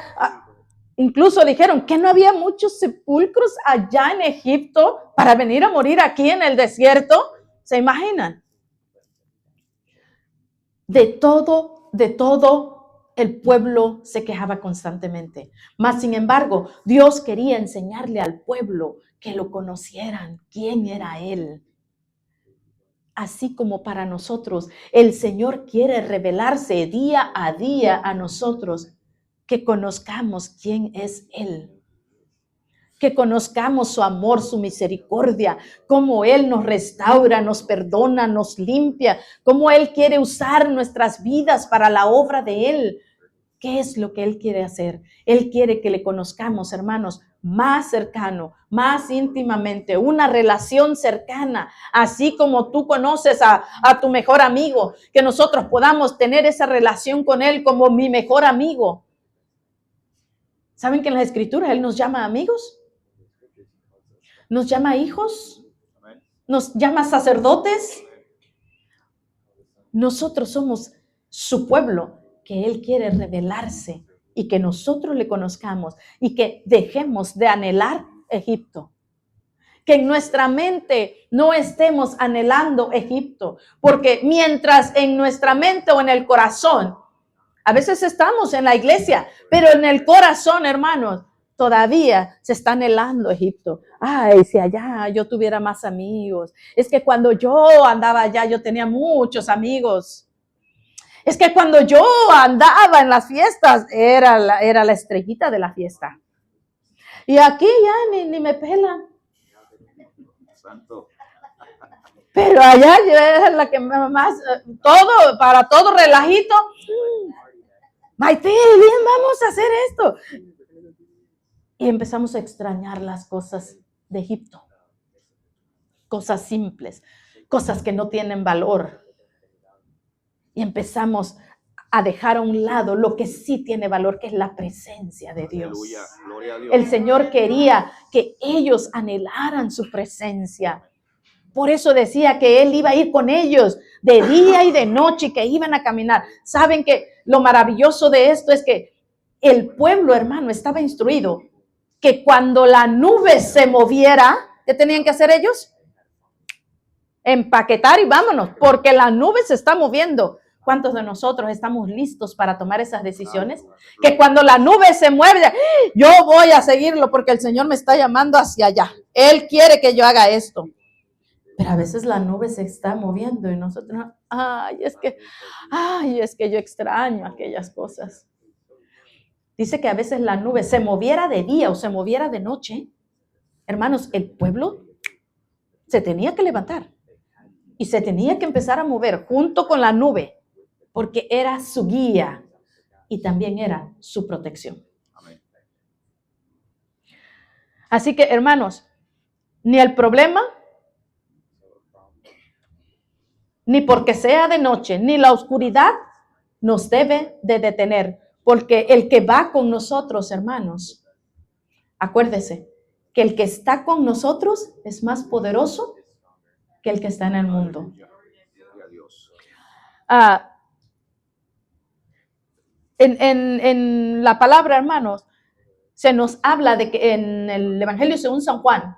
incluso dijeron que no había muchos sepulcros allá en Egipto para venir a morir aquí en el desierto. ¿Se imaginan? De todo el pueblo se quejaba constantemente. Mas, sin embargo, Dios quería enseñarle al pueblo que lo conocieran, quién era Él. Así como para nosotros, el Señor quiere revelarse día a día a nosotros, que conozcamos quién es Él, que conozcamos su amor, su misericordia, cómo Él nos restaura, nos perdona, nos limpia, cómo Él quiere usar nuestras vidas para la obra de Él. ¿Qué es lo que Él quiere hacer? Él quiere que le conozcamos, hermanos, más cercano, más íntimamente, una relación cercana, así como tú conoces a tu mejor amigo, que nosotros podamos tener esa relación con Él como mi mejor amigo. ¿Saben que en las Escrituras Él nos llama amigos? ¿Nos llama hijos? ¿Nos llama sacerdotes? Nosotros somos su pueblo, que Él quiere revelarse y que nosotros le conozcamos y que dejemos de anhelar Egipto. Que en nuestra mente no estemos anhelando Egipto, porque mientras en nuestra mente o en el corazón, a veces estamos en la iglesia, pero en el corazón, hermanos, todavía se está anhelando Egipto. Ay, si allá yo tuviera más amigos. Es que cuando yo andaba allá, yo tenía muchos amigos. Es que cuando yo andaba en las fiestas, era la estrellita de la fiesta. Y aquí ya ni me pelan. Santo. Pero allá yo era la que más, todo, para todo relajito. Maite, bien, vamos a hacer esto. Y empezamos a extrañar las cosas de Egipto. Cosas simples, cosas que no tienen valor. Y empezamos a dejar a un lado lo que sí tiene valor, que es la presencia de Dios. Aleluya, gloria a Dios. El Señor quería que ellos anhelaran su presencia. Por eso decía que Él iba a ir con ellos de día y de noche, que iban a caminar. Saben que lo maravilloso de esto es que el pueblo, hermano, estaba instruido que cuando la nube se moviera, ¿qué tenían que hacer ellos? Empaquetar y vámonos, porque la nube se está moviendo. ¿Cuántos de nosotros estamos listos para tomar esas decisiones? Que cuando la nube se mueve, yo voy a seguirlo porque el Señor me está llamando hacia allá. Él quiere que yo haga esto. Pero a veces la nube se está moviendo y nosotros, es que yo extraño aquellas cosas. Dice que a veces la nube se moviera de día o se moviera de noche. Hermanos, el pueblo se tenía que levantar y se tenía que empezar a mover junto con la nube, porque era su guía y también era su protección. Así que, hermanos, ni el problema, ni porque sea de noche, ni la oscuridad nos debe de detener, porque el que va con nosotros, hermanos, acuérdese que el que está con nosotros es más poderoso que el que está en el mundo. En la palabra, hermanos, se nos habla de que en el Evangelio según San Juan,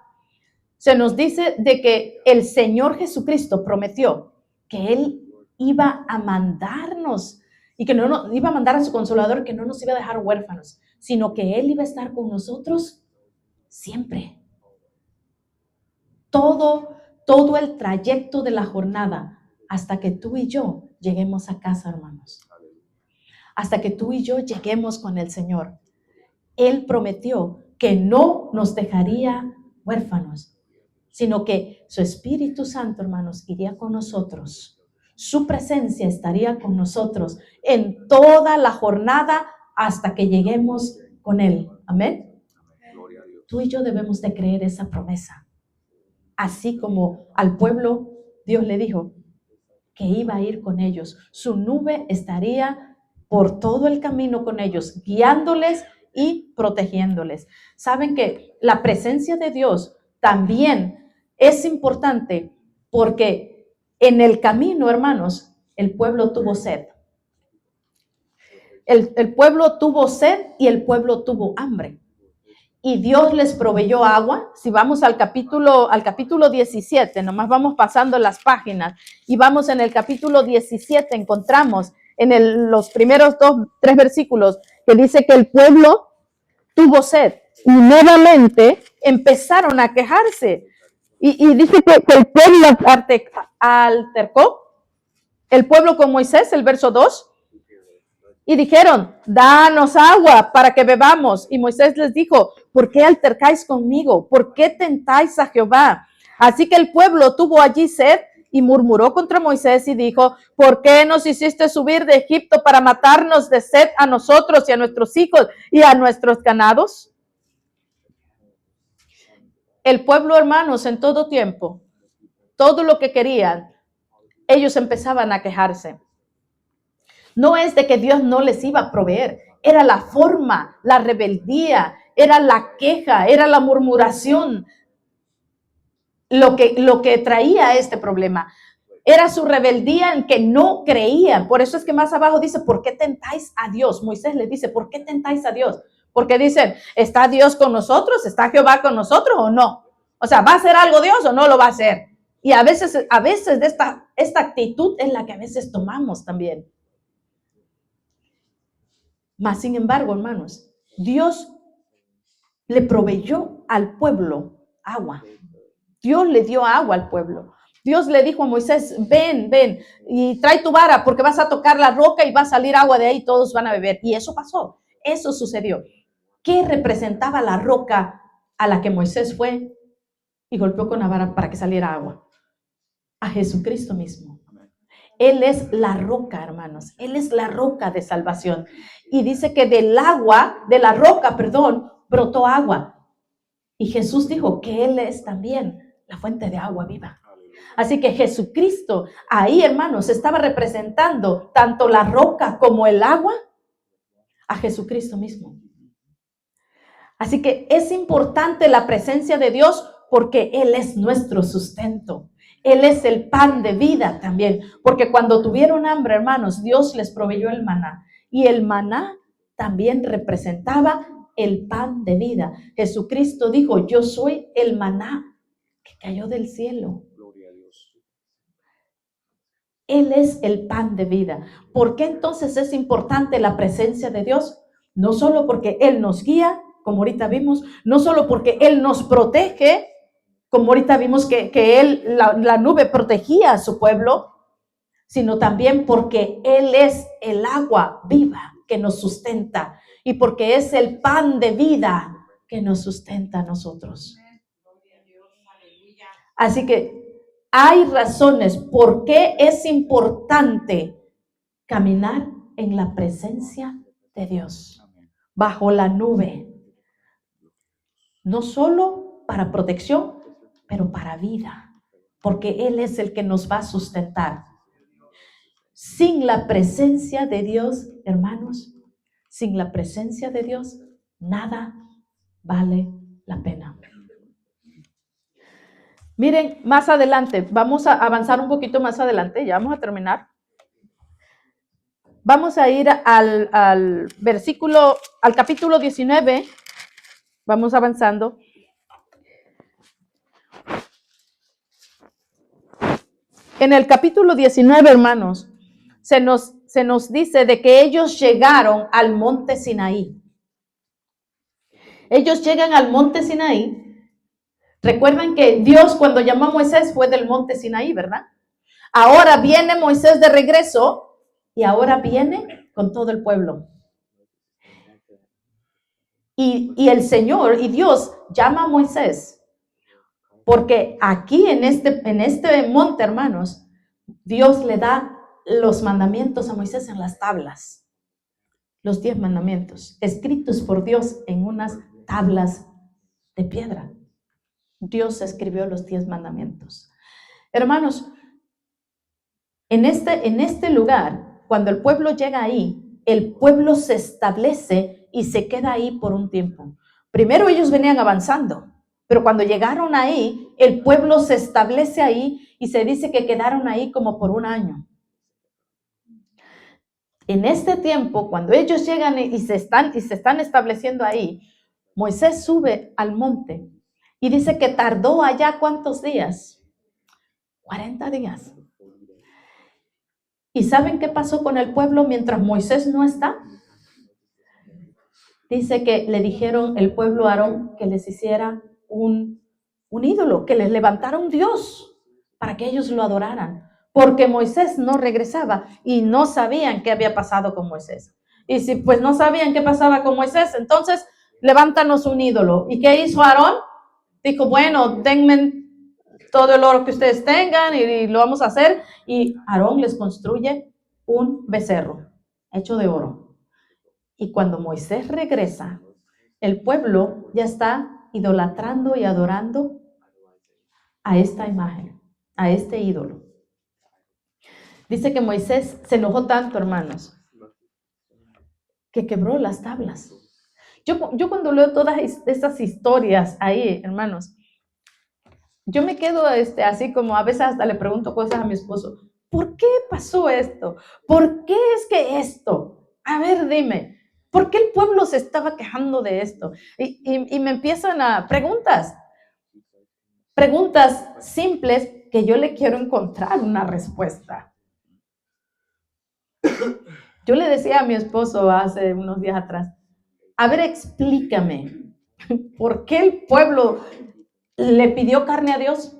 se nos dice de que el Señor Jesucristo prometió que Él iba a mandarnos y que no nos iba a mandar a su Consolador, que no nos iba a dejar huérfanos, sino que Él iba a estar con nosotros siempre. Todo el trayecto de la jornada hasta que tú y yo lleguemos a casa, hermanos. Hasta que tú y yo lleguemos con el Señor. Él prometió que no nos dejaría huérfanos, sino que su Espíritu Santo, hermanos, iría con nosotros. Su presencia estaría con nosotros en toda la jornada hasta que lleguemos con Él. Amén. Tú y yo debemos de creer esa promesa. Así como al pueblo Dios le dijo que iba a ir con ellos. Su nube estaría por todo el camino con ellos, guiándoles y protegiéndoles. Saben que la presencia de Dios también es importante porque en el camino, hermanos, el pueblo tuvo sed. El pueblo tuvo sed y el pueblo tuvo hambre. Y Dios les proveyó agua. Si vamos al capítulo 17, nomás vamos pasando las páginas y vamos en el capítulo 17, encontramos en los primeros 3 versículos que dice que el pueblo tuvo sed y nuevamente empezaron a quejarse. Y dice que el pueblo altercó, el pueblo con Moisés, el verso 2, y dijeron, danos agua para que bebamos. Y Moisés les dijo, ¿por qué altercáis conmigo? ¿Por qué tentáis a Jehová? Así que el pueblo tuvo allí sed y murmuró contra Moisés y dijo, ¿por qué nos hiciste subir de Egipto para matarnos de sed a nosotros y a nuestros hijos y a nuestros ganados? El pueblo, hermanos, en todo tiempo, todo lo que querían, ellos empezaban a quejarse. No es de que Dios no les iba a proveer, era la forma, la rebeldía, era la queja, era la murmuración, lo que traía este problema. Era su rebeldía en que no creían. Por eso es que más abajo dice, ¿por qué tentáis a Dios? Moisés le dice, ¿por qué tentáis a Dios? Porque dicen, ¿está Dios con nosotros? ¿Está Jehová con nosotros o no? O sea, ¿va a hacer algo Dios o no lo va a hacer? Y a veces de esta actitud es la que a veces tomamos también. Mas, sin embargo, hermanos, Dios le proveyó al pueblo agua. Dios le dio agua al pueblo. Dios le dijo a Moisés, ven y trae tu vara porque vas a tocar la roca y va a salir agua de ahí y todos van a beber. Y eso pasó, eso sucedió. ¿Qué representaba la roca a la que Moisés fue y golpeó con la vara para que saliera agua? a Jesucristo mismo. Él es la roca, hermanos. Él es la roca de salvación. Y dice que de la roca, brotó agua. Y Jesús dijo que Él es también la fuente de agua viva. Así que Jesucristo, ahí, hermanos, estaba representando tanto la roca como el agua a Jesucristo mismo. Así que es importante la presencia de Dios porque Él es nuestro sustento. Él es el pan de vida también, porque cuando tuvieron hambre, hermanos, Dios les proveyó el maná. Y el maná también representaba el pan de vida. Jesucristo dijo, yo soy el maná que cayó del cielo. Gloria a Dios. Él es el pan de vida. ¿Por qué entonces es importante la presencia de Dios? No solo porque Él nos guía, como ahorita vimos, no solo porque Él nos protege, como ahorita vimos que la nube protegía a su pueblo, sino también porque Él es el agua viva que nos sustenta y porque es el pan de vida que nos sustenta a nosotros. Así que hay razones por qué es importante caminar en la presencia de Dios, bajo la nube, no solo para protección, pero para vida, porque Él es el que nos va a sustentar. Sin la presencia de Dios, hermanos, sin la presencia de Dios, nada vale la pena. Miren, más adelante, vamos a avanzar un poquito más adelante, ya vamos a terminar. Vamos a ir al capítulo 19, vamos avanzando. En el capítulo 19, hermanos, se nos dice de que ellos llegaron al monte Sinaí. Ellos llegan al monte Sinaí. Recuerdan que Dios cuando llamó a Moisés fue del monte Sinaí, ¿verdad? Ahora viene Moisés de regreso y ahora viene con todo el pueblo. Y el Señor y Dios llama a Moisés porque aquí en este monte, hermanos, Dios le da los mandamientos a Moisés en las tablas. Los 10 mandamientos, escritos por Dios en unas tablas de piedra. Dios escribió los 10 mandamientos. Hermanos, en este lugar, cuando el pueblo llega ahí, el pueblo se establece y se queda ahí por un tiempo. Primero ellos venían avanzando, pero cuando llegaron ahí, el pueblo se establece ahí y se dice que quedaron ahí como por un año. En este tiempo, cuando ellos llegan y se están estableciendo ahí, Moisés sube al monte y dice que tardó allá ¿cuántos días? 40 días. ¿Y saben qué pasó con el pueblo mientras Moisés no está? Dice que le dijeron el pueblo a Aarón que les hiciera un ídolo, que les levantara un Dios para que ellos lo adoraran. Porque Moisés no regresaba y no sabían qué había pasado con Moisés. Y si pues no sabían qué pasaba con Moisés, entonces levántanos un ídolo. ¿Y qué hizo Aarón? Dijo, bueno, denme todo el oro que ustedes tengan y lo vamos a hacer. Y Aarón les construye un becerro hecho de oro. Y cuando Moisés regresa, el pueblo ya está idolatrando y adorando a esta imagen, a este ídolo. Dice que Moisés se enojó tanto, hermanos, que quebró las tablas. Yo cuando leo todas esas historias ahí, hermanos, yo me quedo así como a veces hasta le pregunto cosas a mi esposo. ¿Por qué pasó esto? ¿Por qué es que esto? A ver, dime, ¿por qué el pueblo se estaba quejando de esto? Y me empiezan a preguntas simples que yo le quiero encontrar una respuesta. Yo le decía a mi esposo hace unos días atrás, a ver, explícame, ¿por qué el pueblo le pidió carne a Dios?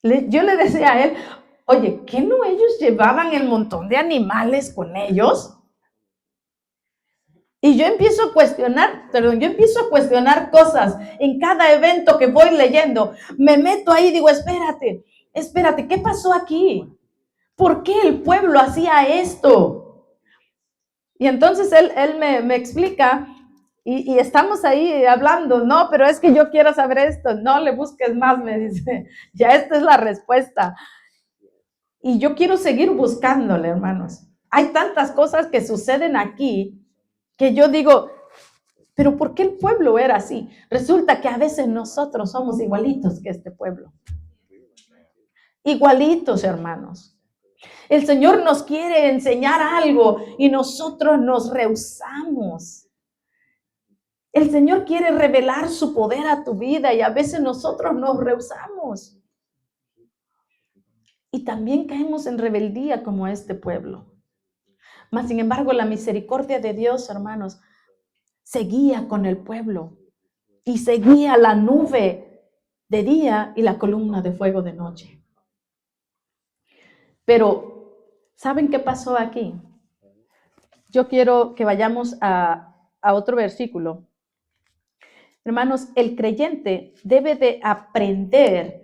Yo le decía a él, oye, ¿qué no ellos llevaban el montón de animales con ellos? Y yo empiezo a cuestionar cosas en cada evento que voy leyendo. Me meto ahí y digo, espérate, ¿qué pasó aquí? ¿Por qué el pueblo hacía esto? Y entonces él me explica y estamos ahí hablando, no, pero es que yo quiero saber esto, no le busques más, me dice, ya esta es la respuesta. Y yo quiero seguir buscándole, hermanos. Hay tantas cosas que suceden aquí que yo digo, pero ¿por qué el pueblo era así? Resulta que a veces nosotros somos igualitos que este pueblo. Igualitos, hermanos. El Señor nos quiere enseñar algo y nosotros nos rehusamos. El Señor quiere revelar su poder a tu vida y a veces nosotros nos rehusamos. Y también caemos en rebeldía como este pueblo. Mas, sin embargo, la misericordia de Dios, hermanos, seguía con el pueblo y seguía la nube de día y la columna de fuego de noche. Pero, ¿saben qué pasó aquí? Yo quiero que vayamos a otro versículo. Hermanos, el creyente debe de aprender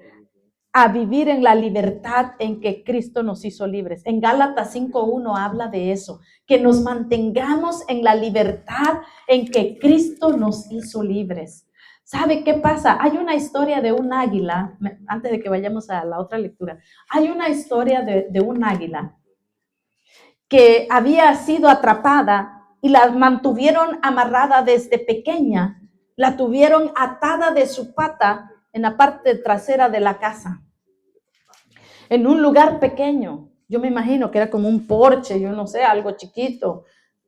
a vivir en la libertad en que Cristo nos hizo libres. En Gálatas 5:1 habla de eso, que nos mantengamos en la libertad en que Cristo nos hizo libres. ¿Sabe qué pasa? Hay una historia de un águila, antes de que vayamos a la otra lectura, hay una historia de un águila que había sido atrapada y la mantuvieron amarrada desde pequeña, la tuvieron atada de su pata en la parte trasera de la casa, en un lugar pequeño. Yo me imagino que era como un porche, yo no sé, algo chiquito,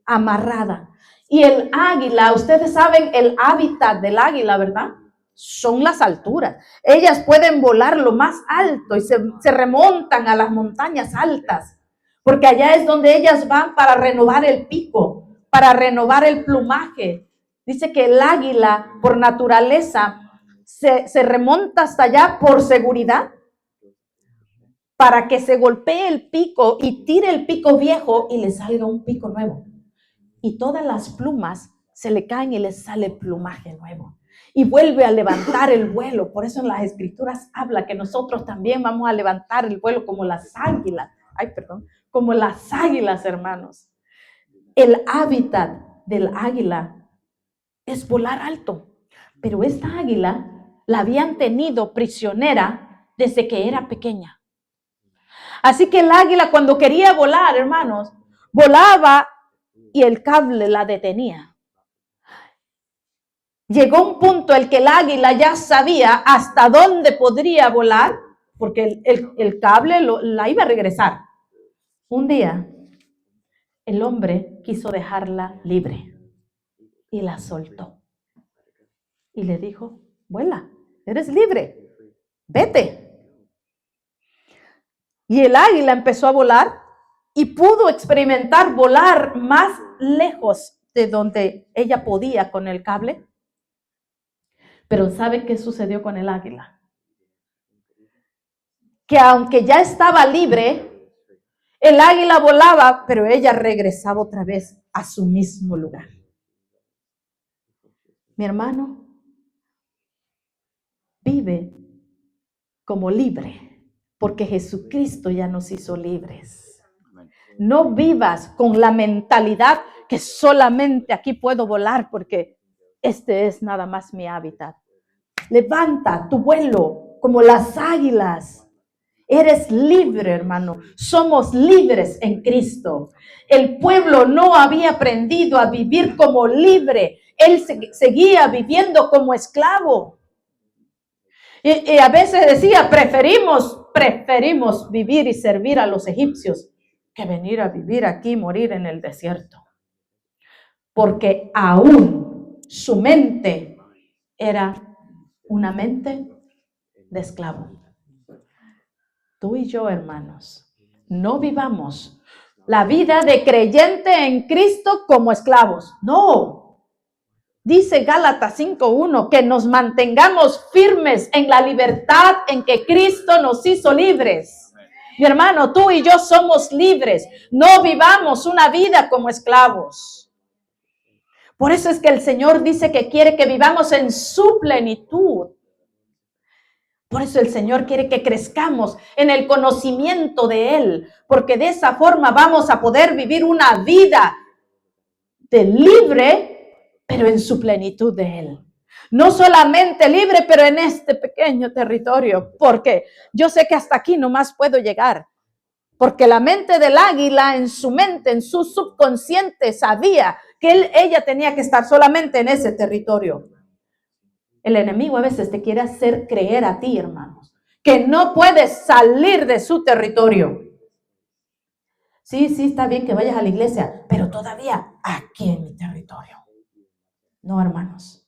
amarrada. Y el águila, ustedes saben el hábitat del águila, ¿verdad? Son las alturas. Ellas pueden volar lo más alto y se remontan a las montañas altas, porque allá es donde ellas van para renovar el pico, para renovar el plumaje. Dice que el águila, por naturaleza, se remonta hasta allá por seguridad, para que se golpee el pico y tire el pico viejo y le salga un pico nuevo. Y todas las plumas se le caen y le sale plumaje nuevo. Y vuelve a levantar el vuelo. Por eso en las escrituras habla que nosotros también vamos a levantar el vuelo como las águilas. Como las águilas, hermanos. El hábitat del águila es volar alto. Pero esta águila la habían tenido prisionera desde que era pequeña. Así que el águila, cuando quería volar, hermanos, volaba y el cable la detenía. Llegó un punto en que el águila ya sabía hasta dónde podría volar, porque el cable la iba a regresar. Un día, el hombre quiso dejarla libre y la soltó. Y le dijo, vuela, eres libre, vete. Y el águila empezó a volar y pudo experimentar volar más lejos de donde ella podía con el cable. Pero ¿sabe qué sucedió con el águila? Que aunque ya estaba libre, el águila volaba, pero ella regresaba otra vez a su mismo lugar. Mi hermano, vive como libre, porque Jesucristo ya nos hizo libres. No vivas con la mentalidad que solamente aquí puedo volar porque este es nada más mi hábitat. Levanta tu vuelo como las águilas. Eres libre, hermano. Somos libres en Cristo. El pueblo no había aprendido a vivir como libre. Él seguía viviendo como esclavo. Y a veces decía, preferimos vivir y servir a los egipcios que venir a vivir aquí y morir en el desierto. Porque aún su mente era una mente de esclavo. Tú y yo, hermanos, no vivamos la vida de creyente en Cristo como esclavos. No. Dice Gálatas 5:1 que nos mantengamos firmes en la libertad en que Cristo nos hizo libres. Mi hermano, tú y yo somos libres. No vivamos una vida como esclavos. Por eso es que el Señor dice que quiere que vivamos en su plenitud. Por eso el Señor quiere que crezcamos en el conocimiento de Él, porque de esa forma vamos a poder vivir una vida de libre, pero en su plenitud de Él. No solamente libre, pero en este pequeño territorio, porque yo sé que hasta aquí nomás puedo llegar, porque la mente del águila en su mente, en su subconsciente, sabía que ella tenía que estar solamente en ese territorio. El enemigo a veces te quiere hacer creer a ti, hermanos, que no puedes salir de su territorio. Sí, está bien que vayas a la iglesia, pero todavía aquí en mi territorio. No, hermanos.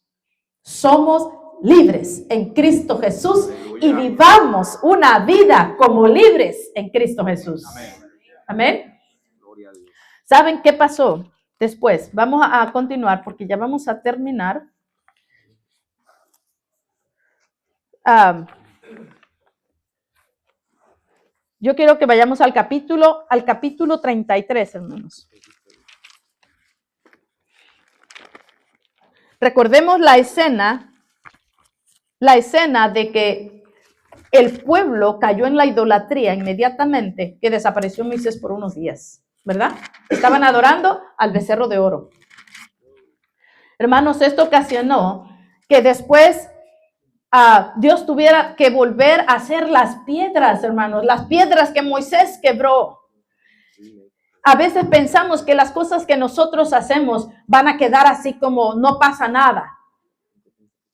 Somos libres en Cristo Jesús y vivamos una vida como libres en Cristo Jesús. Amén. ¿Saben qué pasó después? Vamos a continuar porque ya vamos a terminar. Yo quiero que vayamos al capítulo 33, hermanos. Recordemos la escena de que el pueblo cayó en la idolatría inmediatamente que desapareció Moisés por unos días, ¿verdad? Estaban adorando al becerro de oro. Hermanos, esto ocasionó que después Dios tuviera que volver a hacer las piedras, hermanos, las piedras que Moisés quebró. A veces pensamos que las cosas que nosotros hacemos van a quedar así como no pasa nada.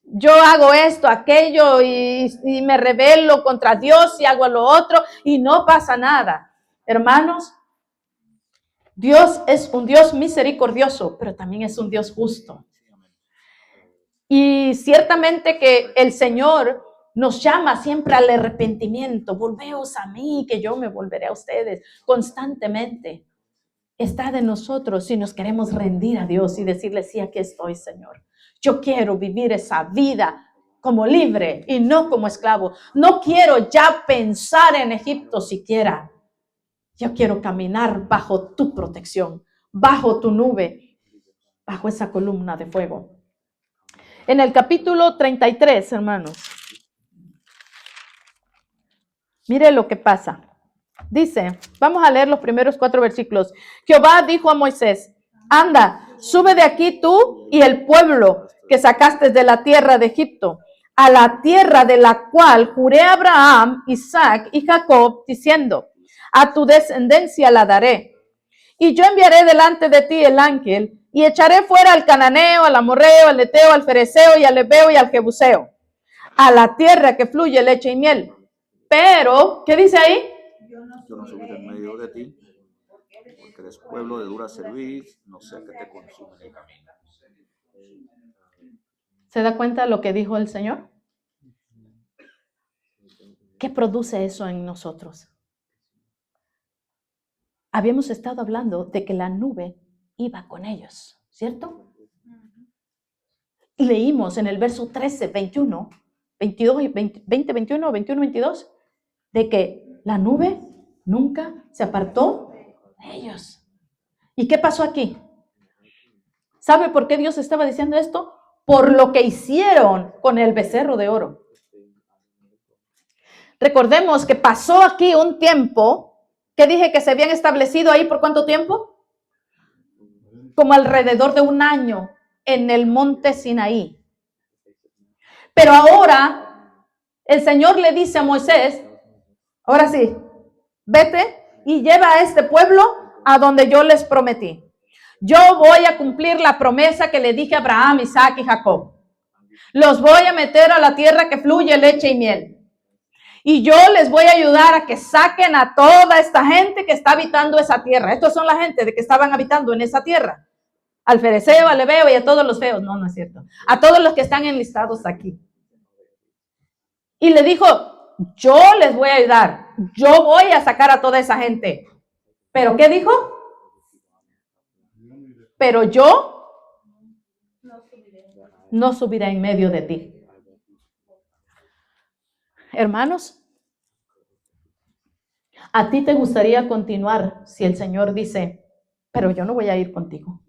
Yo hago esto, aquello y me rebelo contra Dios y hago lo otro y no pasa nada. Hermanos, Dios es un Dios misericordioso, pero también es un Dios justo. Y ciertamente que el Señor nos llama siempre al arrepentimiento. Volveos a mí, que yo me volveré a ustedes constantemente. Está de nosotros si nos queremos rendir a Dios y decirle, sí, aquí estoy, Señor. Yo quiero vivir esa vida como libre y no como esclavo. No quiero ya pensar en Egipto siquiera. Yo quiero caminar bajo tu protección, bajo tu nube, bajo esa columna de fuego. En el capítulo 33, hermanos, mire lo que pasa. Dice, vamos a leer los primeros 4 versículos. Jehová dijo a Moisés, anda, sube de aquí tú y el pueblo que sacaste de la tierra de Egipto, a la tierra de la cual juré a Abraham, Isaac y Jacob, diciendo, a tu descendencia la daré. Y yo enviaré delante de ti el ángel y echaré fuera al cananeo, al amorreo, al eteo, al fereceo y al heveo y al jebuseo, a la tierra que fluye leche y miel. Pero, ¿qué dice ahí? Yo no subiré en medio de ti, porque eres pueblo de dura cerviz, no sé qué te consume en el camino. ¿Se da cuenta de lo que dijo el Señor? ¿Qué produce eso en nosotros? Habíamos estado hablando de que la nube iba con ellos, ¿cierto? Leímos en el verso 13, 21, 22, 20, 21, 21, 22, de que la nube nunca se apartó de ellos. ¿Y qué pasó aquí? ¿Sabe por qué Dios estaba diciendo esto? Por lo que hicieron con el becerro de oro. Recordemos que pasó aquí un tiempo, que dije que se habían establecido ahí por ¿cuánto tiempo? Como alrededor de 1 año en el monte Sinaí. Pero ahora el Señor le dice a Moisés, ahora sí, vete y lleva a este pueblo a donde yo les prometí. Yo voy a cumplir la promesa que le dije a Abraham, Isaac y Jacob. Los voy a meter a la tierra que fluye leche y miel. Y yo les voy a ayudar a que saquen a toda esta gente que está habitando esa tierra. Estos son la gente de que estaban habitando en esa tierra. Al fereceo, al heveo y a todos los feos. No, no es cierto. A todos los que están enlistados aquí. Y le dijo, yo les voy a ayudar. Yo voy a sacar a toda esa gente. ¿Pero qué dijo? Pero yo no subiré en medio de ti. Hermanos, ¿a ti te gustaría continuar si el Señor dice, pero yo no voy a ir contigo?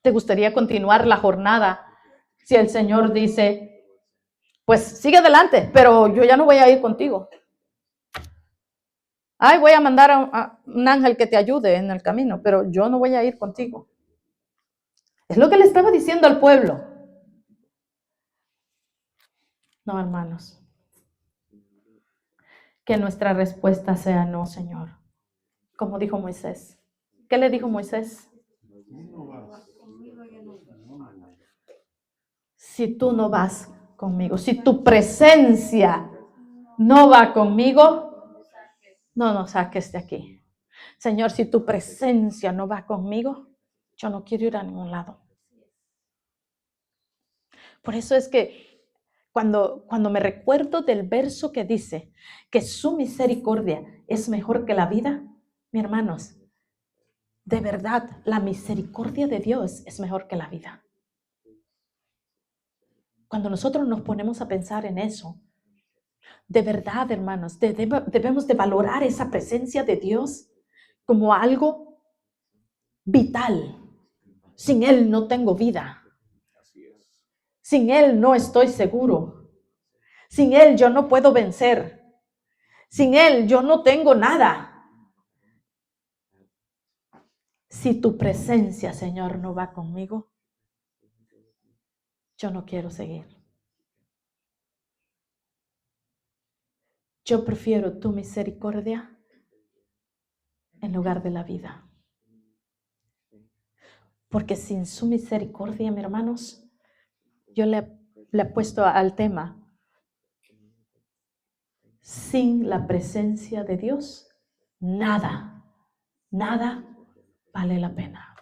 ¿Te gustaría continuar la jornada si el Señor dice, pues sigue adelante, pero yo ya no voy a ir contigo? Ay, voy a mandar a un ángel que te ayude en el camino, pero yo no voy a ir contigo. Es lo que le estaba diciendo al pueblo. No, hermanos. Que nuestra respuesta sea no, Señor. Como dijo Moisés. ¿Qué le dijo Moisés? Si tú no vas conmigo, si tu presencia no va conmigo, no nos saques de aquí. Señor, si tu presencia no va conmigo, yo no quiero ir a ningún lado. Por eso es que cuando me recuerdo del verso que dice que su misericordia es mejor que la vida, mis hermanos, de verdad, la misericordia de Dios es mejor que la vida. Cuando nosotros nos ponemos a pensar en eso, de verdad, hermanos, debemos de valorar esa presencia de Dios como algo vital. Sin Él no tengo vida. Así es. Sin Él no estoy seguro. Sin Él yo no puedo vencer. Sin Él yo no tengo nada. Si tu presencia, Señor, no va conmigo, yo no quiero seguir. Yo prefiero tu misericordia en lugar de la vida. Porque sin su misericordia, mis hermanos, yo le he puesto al tema, sin la presencia de Dios, nada vale la pena.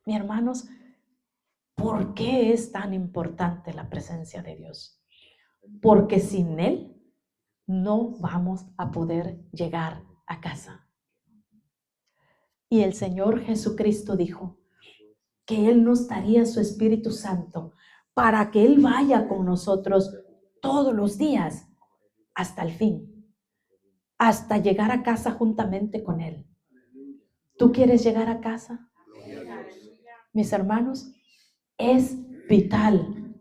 Mis hermanos, ¿por qué es tan importante la presencia de Dios? Porque sin Él no vamos a poder llegar a casa. Y el Señor Jesucristo dijo que Él nos daría su Espíritu Santo para que Él vaya con nosotros todos los días hasta el fin, hasta llegar a casa juntamente con Él. ¿Tú quieres llegar a casa? Mis hermanos, es vital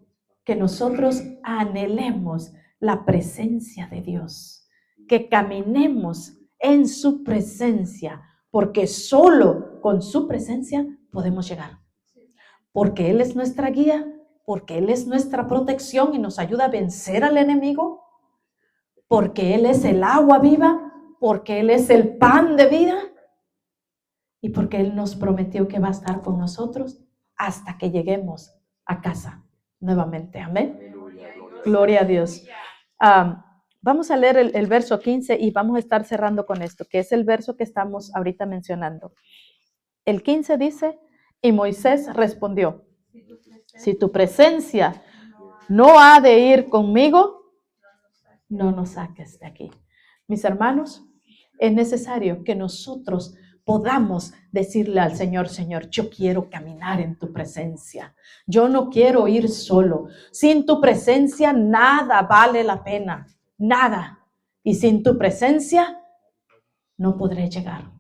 que nosotros anhelemos la presencia de Dios, que caminemos en su presencia, porque solo con su presencia podemos llegar. Porque Él es nuestra guía, porque Él es nuestra protección y nos ayuda a vencer al enemigo, porque Él es el agua viva, porque Él es el pan de vida y porque Él nos prometió que va a estar con nosotros hasta que lleguemos a casa nuevamente. Amén. Gloria a Dios. Vamos a leer el verso 15 y vamos a estar cerrando con esto, que es el verso que estamos ahorita mencionando. El 15 dice, y Moisés respondió, si tu presencia no ha de ir conmigo, no nos saques de aquí. Mis hermanos, es necesario que nosotros podamos decirle al Señor, Señor, yo quiero caminar en tu presencia. Yo no quiero ir solo. Sin tu presencia nada vale la pena, nada. Y sin tu presencia no podré llegar.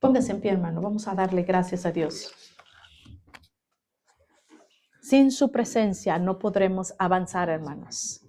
Póngase en pie, hermano. Vamos a darle gracias a Dios. Sin su presencia no podremos avanzar, hermanos.